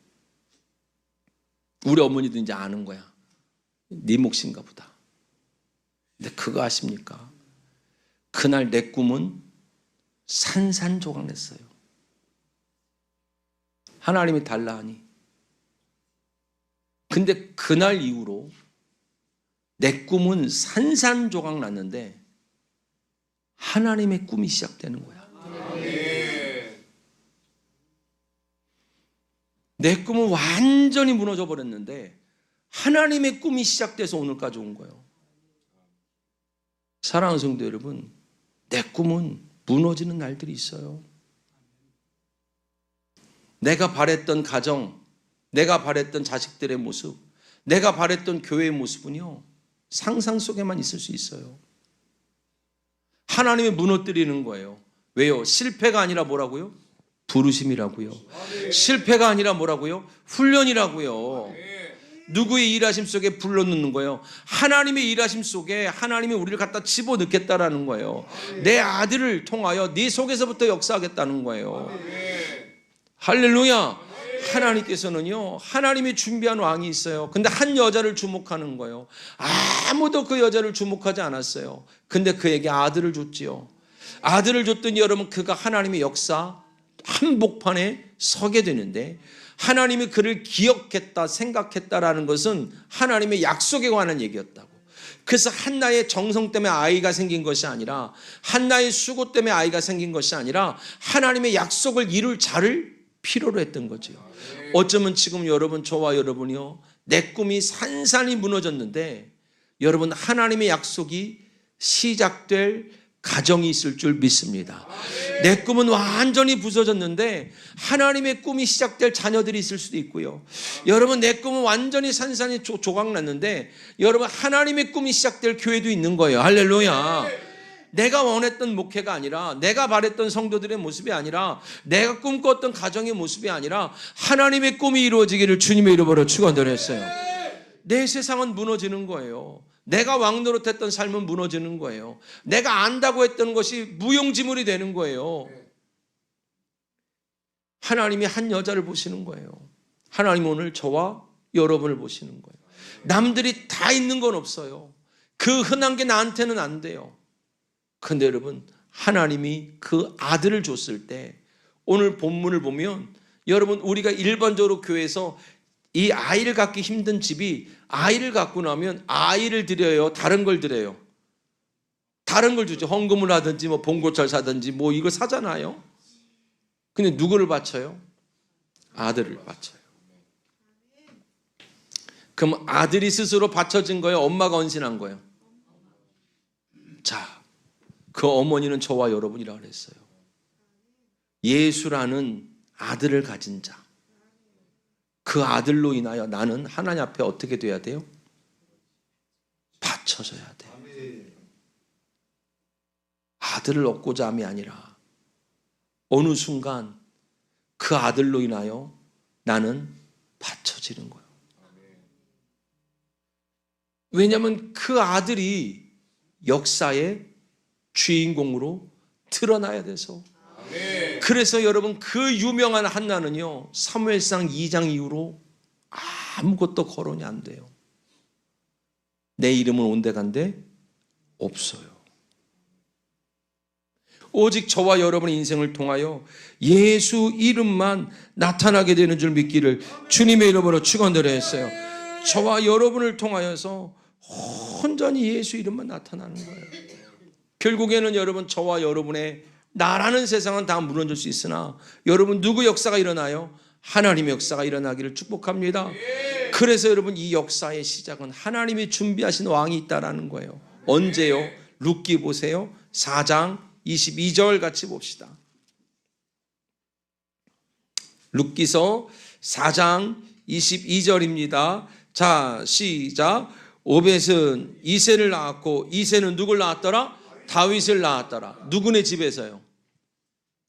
우리 어머니도 이제 아는 거야. 네 몫인가 보다. 근데 그거 아십니까? 그날 내 꿈은 산산조각냈어요. 하나님이 달라 하니. 근데 그날 이후로 내 꿈은 산산조각 났는데 하나님의 꿈이 시작되는 거야. 내 꿈은 완전히 무너져 버렸는데 하나님의 꿈이 시작돼서 오늘까지 온 거예요. 사랑하는 성도 여러분, 내 꿈은 무너지는 날들이 있어요. 내가 바랬던 가정, 내가 바랬던 자식들의 모습, 내가 바랬던 교회의 모습은요 상상 속에만 있을 수 있어요. 하나님이 무너뜨리는 거예요. 왜요? 실패가 아니라 뭐라고요? 부르심이라고요. 실패가 아니라 뭐라고요? 훈련이라고요. 누구의 일하심 속에 불러넣는 거예요? 하나님의 일하심 속에 하나님이 우리를 갖다 집어넣겠다라는 거예요. 내 아들을 통하여 네 속에서부터 역사하겠다는 거예요. 할렐루야. 하나님께서는요 하나님이 준비한 왕이 있어요. 근데 한 여자를 주목하는 거예요. 아무도 그 여자를 주목하지 않았어요. 근데 그에게 아들을 줬지요. 아들을 줬더니 여러분 그가 하나님의 역사 한복판에 서게 되는데 하나님이 그를 기억했다 생각했다라는 것은 하나님의 약속에 관한 얘기였다고. 그래서 한나의 정성 때문에 아이가 생긴 것이 아니라 한나의 수고 때문에 아이가 생긴 것이 아니라 하나님의 약속을 이룰 자를 필요로 했던 거죠. 어쩌면 지금 여러분 저와 여러분이요 내 꿈이 산산이 무너졌는데 여러분 하나님의 약속이 시작될 가정이 있을 줄 믿습니다. 내 꿈은 완전히 부서졌는데 하나님의 꿈이 시작될 자녀들이 있을 수도 있고요. 여러분 내 꿈은 완전히 산산이 조각났는데 여러분 하나님의 꿈이 시작될 교회도 있는 거예요. 할렐루야. 내가 원했던 목회가 아니라 내가 바랬던 성도들의 모습이 아니라 내가 꿈꿨던 가정의 모습이 아니라 하나님의 꿈이 이루어지기를 주님의 이름으로 축원드렸어요. 내 세상은 무너지는 거예요. 내가 왕노릇했던 삶은 무너지는 거예요. 내가 안다고 했던 것이 무용지물이 되는 거예요. 하나님이 한 여자를 보시는 거예요. 하나님 오늘 저와 여러분을 보시는 거예요. 남들이 다 있는 건 없어요. 그 흔한 게 나한테는 안 돼요. 근데 여러분 하나님이 그 아들을 줬을 때 오늘 본문을 보면 여러분 우리가 일반적으로 교회에서 이 아이를 갖기 힘든 집이 아이를 갖고 나면 아이를 드려요? 다른 걸 드려요? 다른 걸 주죠. 헌금을 하든지 뭐 봉고철 사든지 뭐 이거 사잖아요. 근데 누구를 바쳐요? 아들을 바쳐요. 그럼 아들이 스스로 바쳐진 거예요? 엄마가 헌신한 거예요? 자, 그 어머니는 저와 여러분이라고 그랬어요. 예수라는 아들을 가진 자. 그 아들로 인하여 나는 하나님 앞에 어떻게 돼야 돼요? 바쳐져야 돼요. 아들을 얻고자 함이 아니라 어느 순간 그 아들로 인하여 나는 바쳐지는 거예요. 왜냐하면 그 아들이 역사의 주인공으로 드러나야 돼서. 그래서 여러분 그 유명한 한나는요 사무엘상 2장 이후로 아무것도 거론이 안 돼요. 내 이름은 온데간데 없어요. 오직 저와 여러분의 인생을 통하여 예수 이름만 나타나게 되는 줄 믿기를 주님의 이름으로 축원드렸어요. 저와 여러분을 통하여서 온전히 예수 이름만 나타나는 거예요. 결국에는 여러분 저와 여러분의 나라는 세상은 다 무너질 수 있으나 여러분 누구 역사가 일어나요? 하나님의 역사가 일어나기를 축복합니다. 그래서 여러분 이 역사의 시작은 하나님이 준비하신 왕이 있다라는 거예요. 언제요? 룻기 보세요. 4장 22절 같이 봅시다. 룻기서 4장 22절입니다. 자, 시작. 오벳은 이새를 낳았고 이새는 누굴 낳았더라? 다윗을 낳았더라. 누구네 집에서요?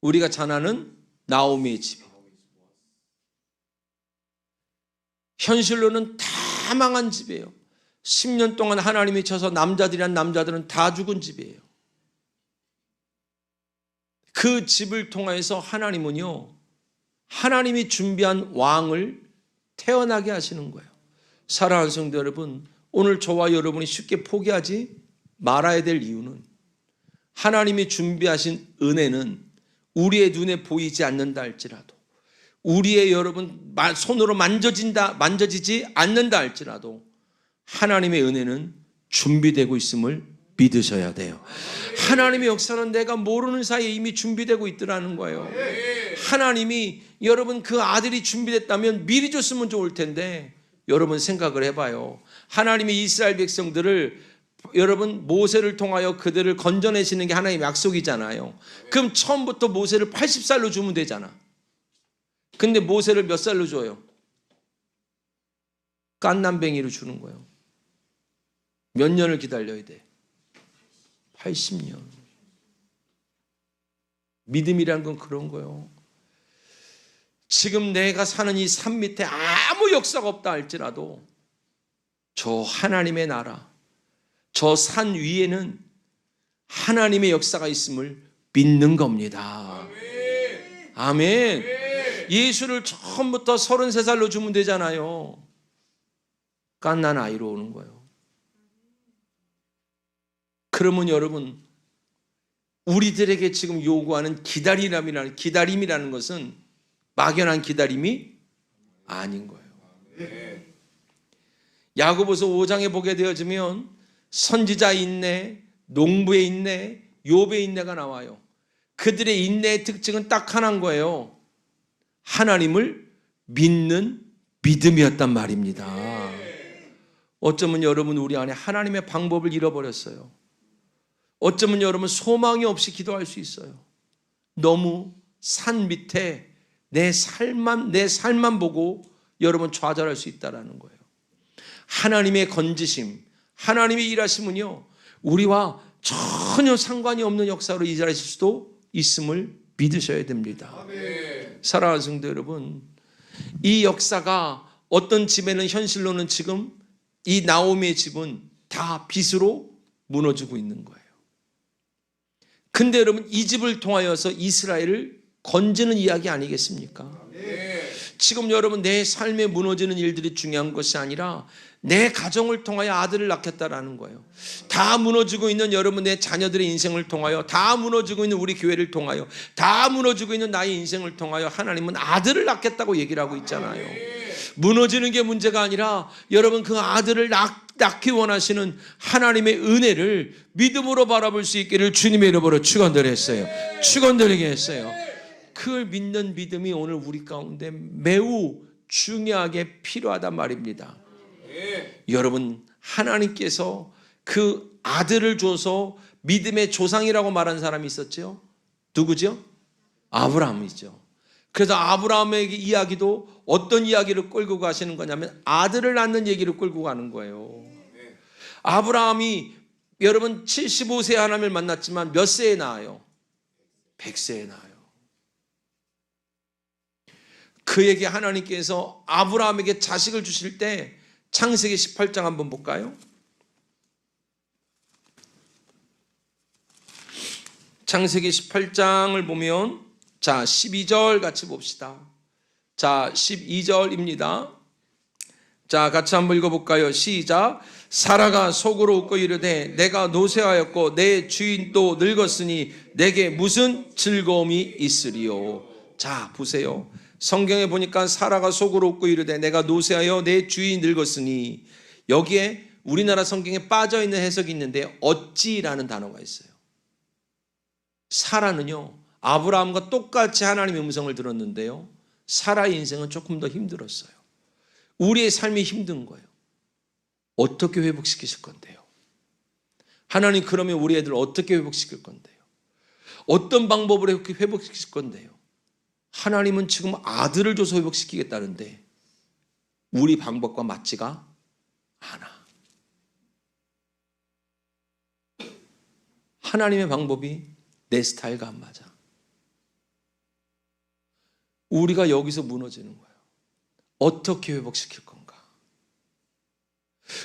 우리가 잘 아는 나오미의 집에. 현실로는 다 망한 집이에요. 10년 동안 하나님이 쳐서 남자들이란 남자들은 다 죽은 집이에요. 그 집을 통해서 하나님은요, 하나님이 준비한 왕을 태어나게 하시는 거예요. 사랑하는 성도 여러분, 오늘 저와 여러분이 쉽게 포기하지 말아야 될 이유는 하나님이 준비하신 은혜는 우리의 눈에 보이지 않는다 할지라도, 우리의 여러분 손으로 만져지지 않는다 할지라도 하나님의 은혜는 준비되고 있음을 믿으셔야 돼요. 하나님의 역사는 내가 모르는 사이에 이미 준비되고 있더라는 거예요. 하나님이 여러분 그 아들이 준비됐다면 미리 줬으면 좋을 텐데, 여러분 생각을 해봐요. 하나님이 이스라엘 백성들을 여러분 모세를 통하여 그들을 건져내시는 게 하나님의 약속이잖아요. 그럼 처음부터 모세를 80살로 주면 되잖아. 근데 모세를 몇 살로 줘요? 깐난뱅이로 주는 거예요. 몇 년을 기다려야 돼? 80년. 믿음이란 건 그런 거예요. 지금 내가 사는 이 산 밑에 아무 역사가 없다 할지라도 저 하나님의 나라, 저 산 위에는 하나님의 역사가 있음을 믿는 겁니다. 아멘. 예수를 처음부터 33살로 주면 되잖아요. 갓난 아이로 오는 거예요. 그러면 여러분, 우리들에게 지금 요구하는 기다림이라는 것은 막연한 기다림이 아닌 거예요. 야고보서 5장에 보게 되어지면 선지자의 인내, 농부의 인내, 욥의 인내가 나와요. 그들의 인내의 특징은 딱 하나인 거예요. 하나님을 믿는 믿음이었단 말입니다. 어쩌면 여러분 우리 안에 하나님의 방법을 잃어버렸어요. 어쩌면 여러분 소망이 없이 기도할 수 있어요. 너무 산 밑에 내 삶만 보고 여러분 좌절할 수 있다는 거예요. 하나님의 건지심, 하나님의 일하심은요, 우리와 전혀 상관이 없는 역사로 일하실 수도 있음을 믿으셔야 됩니다. 사랑하는 성도 여러분, 이 역사가 어떤 집에는 현실로는 지금 이 나오미의 집은 다 빚으로 무너지고 있는 거예요. 근데 여러분 이 집을 통하여서 이스라엘을 건지는 이야기 아니겠습니까? 지금 여러분 내 삶에 무너지는 일들이 중요한 것이 아니라 내 가정을 통하여 아들을 낳겠다라는 거예요. 다 무너지고 있는 여러분 내 자녀들의 인생을 통하여, 다 무너지고 있는 우리 교회를 통하여, 다 무너지고 있는 나의 인생을 통하여 하나님은 아들을 낳겠다고 얘기를 하고 있잖아요. 무너지는 게 문제가 아니라 여러분 그 아들을 낳기 원하시는 하나님의 은혜를 믿음으로 바라볼 수 있기를 주님의 이름으로 축원드렸어요. 축원드리게 했어요. 그걸 믿는 믿음이 오늘 우리 가운데 매우 중요하게 필요하단 말입니다. 여러분 하나님께서 그 아들을 줘서 믿음의 조상이라고 말한 사람이 있었죠. 누구죠? 아브라함이죠. 그래서 아브라함의 이야기도 어떤 이야기를 끌고 가시는 거냐면 아들을 낳는 얘기를 끌고 가는 거예요. 아브라함이 여러분 75세에 하나님을 만났지만 몇 세에 낳아요? 100세에 낳아요. 그에게 하나님께서 아브라함에게 자식을 주실 때 창세기 18장 한번 볼까요? 창세기 18장을 보면 자 12절 같이 봅시다. 자 12절입니다. 자 같이 한번 읽어볼까요? 시작. 사라가 속으로 웃고 이르되 내가 노쇠하였고 내 주인도 늙었으니 내게 무슨 즐거움이 있으리요. 자 보세요. 성경에 보니까 사라가 속으로 웃고 이르되 내가 노쇠하여 내 주인이 늙었으니 여기에 우리나라 성경에 빠져있는 해석이 있는데 어찌라는 단어가 있어요. 사라는요 아브라함과 똑같이 하나님의 음성을 들었는데요 사라의 인생은 조금 더 힘들었어요. 우리의 삶이 힘든 거예요. 어떻게 회복시키실 건데요? 하나님 그러면 우리 애들 어떻게 회복시킬 건데요? 어떤 방법으로 회복시킬 건데요? 하나님은 지금 아들을 줘서 회복시키겠다는데 우리 방법과 맞지가 않아. 하나님의 방법이 내 스타일과 안 맞아. 우리가 여기서 무너지는 거예요. 어떻게 회복시킬 건가?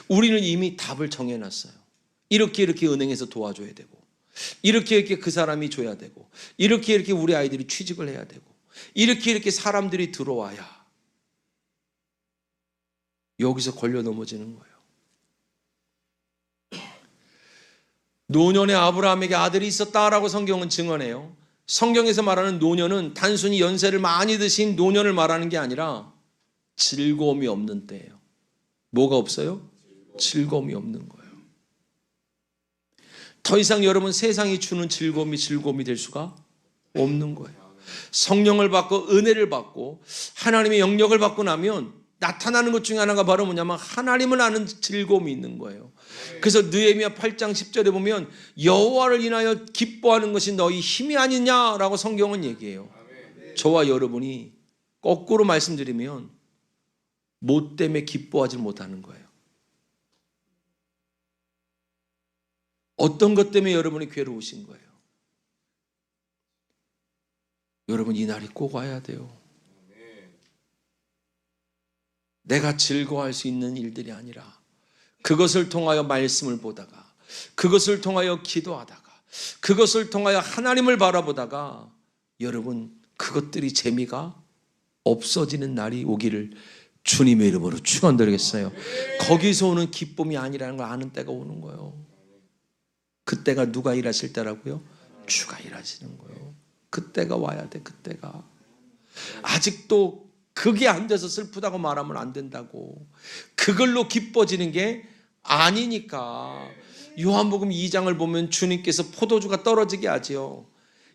우리는 이미 답을 정해놨어요. 이렇게 은행에서 도와줘야 되고 이렇게 그 사람이 줘야 되고 이렇게 우리 아이들이 취직을 해야 되고 이렇게 사람들이 들어와야 여기서 걸려 넘어지는 거예요. 노년의 아브라함에게 아들이 있었다라고 성경은 증언해요. 성경에서 말하는 노년은 단순히 연세를 많이 드신 노년을 말하는 게 아니라 즐거움이 없는 때예요. 뭐가 없어요? 즐거움이 없는 거예요. 더 이상 여러분 세상이 주는 즐거움이 될 수가 없는 거예요. 성령을 받고 은혜를 받고 하나님의 영역을 받고 나면 나타나는 것 중에 하나가 바로 뭐냐면 하나님을 아는 즐거움이 있는 거예요. 그래서 느헤미야 8장 10절에 보면 여호와를 인하여 기뻐하는 것이 너희 힘이 아니냐라고 성경은 얘기해요. 저와 여러분이 거꾸로 말씀드리면 뭐 때문에 기뻐하지 못하는 거예요. 어떤 것 때문에 여러분이 괴로우신 거예요? 여러분 이 날이 꼭 와야 돼요. 내가 즐거워할 수 있는 일들이 아니라 그것을 통하여 말씀을 보다가 그것을 통하여 기도하다가 그것을 통하여 하나님을 바라보다가 여러분 그것들이 재미가 없어지는 날이 오기를 주님의 이름으로 축원드리겠어요. 거기서 오는 기쁨이 아니라는 걸 아는 때가 오는 거예요. 그때가 누가 일하실 때라고요? 주가 일하시는 거예요. 그때가 와야 돼. 그때가. 아직도 그게 안 돼서 슬프다고 말하면 안 된다고. 그걸로 기뻐지는 게 아니니까. 요한복음 2장을 보면 주님께서 포도주가 떨어지게 하지요.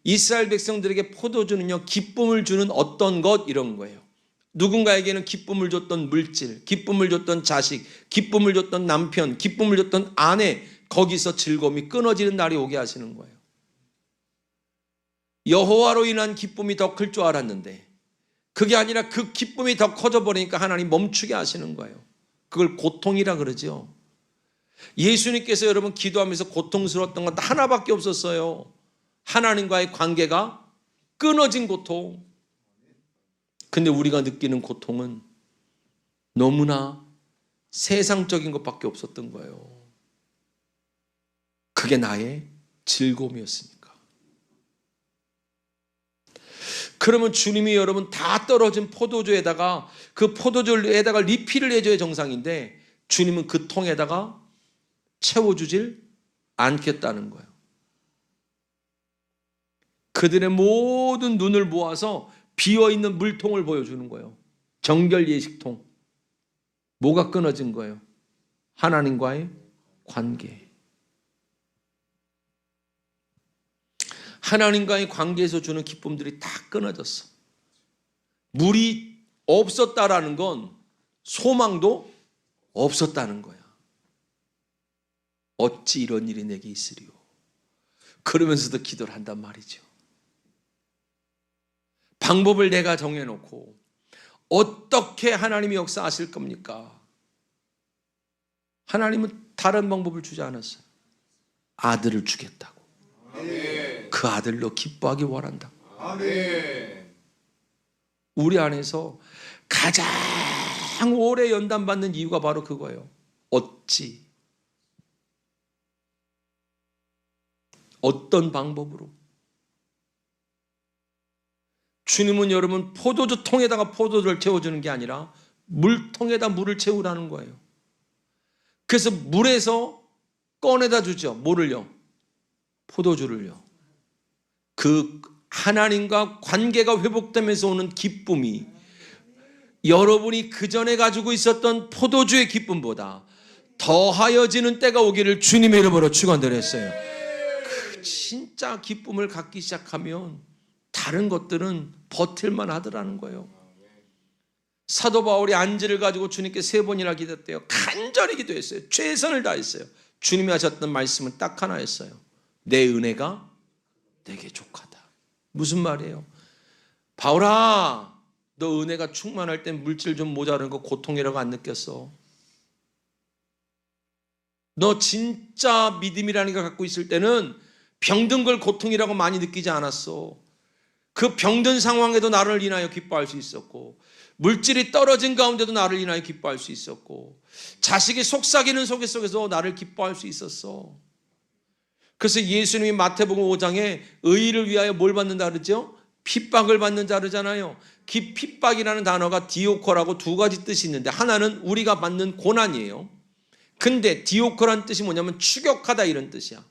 이스라엘 백성들에게 포도주는요 기쁨을 주는 어떤 것 이런 거예요. 누군가에게는 기쁨을 줬던 물질, 기쁨을 줬던 자식, 기쁨을 줬던 남편, 기쁨을 줬던 아내, 거기서 즐거움이 끊어지는 날이 오게 하시는 거예요. 여호와로 인한 기쁨이 더 클 줄 알았는데 그게 아니라 그 기쁨이 더 커져 버리니까 하나님 멈추게 하시는 거예요. 그걸 고통이라 그러죠. 예수님께서 여러분 기도하면서 고통스러웠던 건 하나밖에 없었어요. 하나님과의 관계가 끊어진 고통. 근데 우리가 느끼는 고통은 너무나 세상적인 것밖에 없었던 거예요. 그게 나의 즐거움이었으니까. 그러면 주님이 여러분 다 떨어진 포도주에다가 그 포도주에다가 리필을 해줘야 정상인데 주님은 그 통에다가 채워주질 않겠다는 거예요. 그들의 모든 눈을 모아서 비어있는 물통을 보여주는 거예요. 정결 예식통. 뭐가 끊어진 거예요? 하나님과의 관계. 하나님과의 관계에서 주는 기쁨들이 다 끊어졌어. 물이 없었다라는 건 소망도 없었다는 거야. 어찌 이런 일이 내게 있으리요. 그러면서도 기도를 한단 말이죠. 방법을 내가 정해놓고 어떻게 하나님이 역사하실 겁니까? 하나님은 다른 방법을 주지 않았어요. 아들을 주겠다고. 아멘. 그 아들로 기뻐하기 원한다고. 아멘. 우리 안에서 가장 오래 연단받는 이유가 바로 그거예요. 어찌, 어떤 방법으로. 주님은 여러분 포도주 통에다가 포도주를 채워주는 게 아니라 물통에다 물을 채우라는 거예요. 그래서 물에서 꺼내다 주죠. 뭐를요? 포도주를요. 그 하나님과 관계가 회복되면서 오는 기쁨이 여러분이 그전에 가지고 있었던 포도주의 기쁨보다 더하여지는 때가 오기를 주님의 이름으로 축원드렸어요. 그 진짜 기쁨을 갖기 시작하면 다른 것들은 버틸만 하더라는 거예요. 사도 바울이 안지를 가지고 주님께 3번이나 기도했대요. 간절히 기도했어요. 최선을 다했어요. 주님이 하셨던 말씀은 딱 하나였어요. 내 은혜가 내게 족하다. 무슨 말이에요? 바울아, 너 은혜가 충만할 땐 물질 좀 모자라는 거 고통이라고 안 느꼈어? 너 진짜 믿음이라는 걸 갖고 있을 때는 병든 걸 고통이라고 많이 느끼지 않았어. 그 병든 상황에도 나를 인하여 기뻐할 수 있었고, 물질이 떨어진 가운데도 나를 인하여 기뻐할 수 있었고, 자식이 속삭이는 속에서 나를 기뻐할 수 있었어. 그래서 예수님이 마태복음 5장에 의의를 위하여 뭘 받는다 그러죠? 핍박을 받는 자르잖아요. 그 핍박이라는 단어가 디오코라고 2가지 뜻이 있는데, 하나는 우리가 받는 고난이에요. 근데 디오코란 뜻이 뭐냐면 추격하다 이런 뜻이야.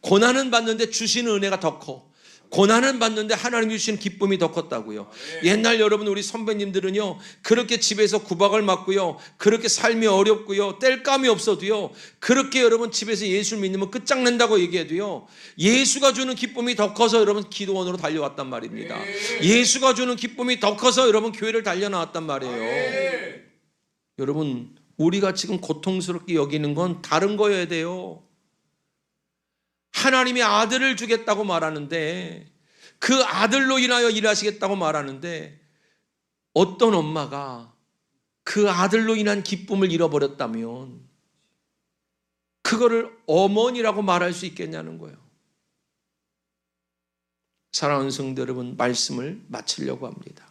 고난은 받는데 주시는 은혜가 더 커. 고난은 받는데 하나님이 주시는 기쁨이 더 컸다고요. 옛날 여러분 우리 선배님들은요, 그렇게 집에서 구박을 맞고요, 그렇게 삶이 어렵고요, 뗄감이 없어도요, 그렇게 여러분 집에서 예수를 믿으면 끝장낸다고 얘기해도요, 예수가 주는 기쁨이 더 커서 여러분 기도원으로 달려왔단 말입니다. 예수가 주는 기쁨이 더 커서 여러분 교회를 달려나왔단 말이에요. 여러분 우리가 지금 고통스럽게 여기는 건 다른 거여야 돼요. 하나님이 아들을 주겠다고 말하는데, 그 아들로 인하여 일하시겠다고 말하는데, 어떤 엄마가 그 아들로 인한 기쁨을 잃어버렸다면 그거를 어머니라고 말할 수 있겠냐는 거예요. 사랑하는 성도 여러분, 말씀을 마치려고 합니다.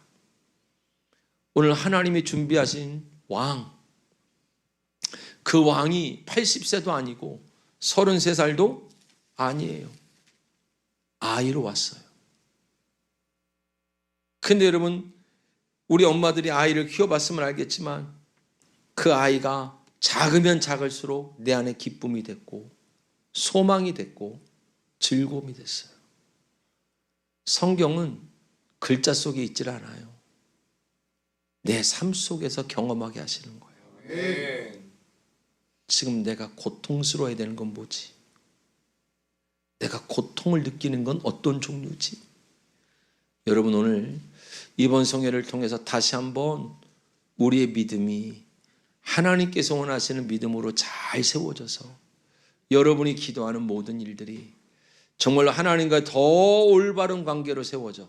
오늘 하나님이 준비하신 왕, 그 왕이 80세도 아니고 33살도 아니에요. 아이로 왔어요. 근데 여러분, 우리 엄마들이 아이를 키워봤으면 알겠지만 그 아이가 작으면 작을수록 내 안에 기쁨이 됐고 소망이 됐고 즐거움이 됐어요. 성경은 글자 속에 있질 않아요. 내 삶 속에서 경험하게 하시는 거예요. 지금 내가 고통스러워야 되는 건 뭐지? 내가 고통을 느끼는 건 어떤 종류지? 여러분 오늘 이번 성회를 통해서 다시 한번 우리의 믿음이 하나님께서 원하시는 믿음으로 잘 세워져서 여러분이 기도하는 모든 일들이 정말로 하나님과 더 올바른 관계로 세워져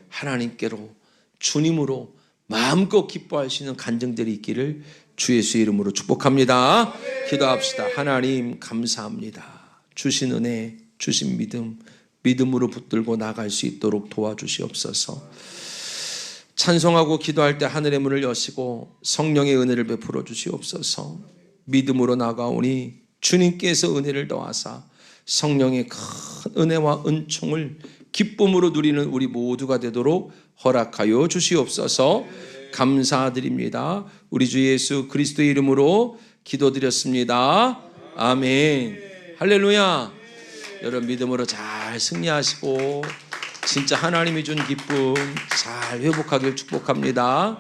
하나님께로 주님으로 마음껏 기뻐할 수 있는 간증들이 있기를 주 예수의 이름으로 축복합니다. 기도합시다. 하나님 감사합니다. 주신 은혜, 주신 믿음, 믿음으로 붙들고 나갈 수 있도록 도와주시옵소서. 찬송하고 기도할 때 하늘의 문을 여시고 성령의 은혜를 베풀어 주시옵소서. 믿음으로 나가오니 주님께서 은혜를 더하사 성령의 큰 은혜와 은총을 기쁨으로 누리는 우리 모두가 되도록 허락하여 주시옵소서. 감사드립니다. 우리 주 예수 그리스도의 이름으로 기도드렸습니다. 아멘. 할렐루야. 여러분 믿음으로 잘 승리하시고 진짜 하나님이 준 기쁨 잘 회복하길 축복합니다.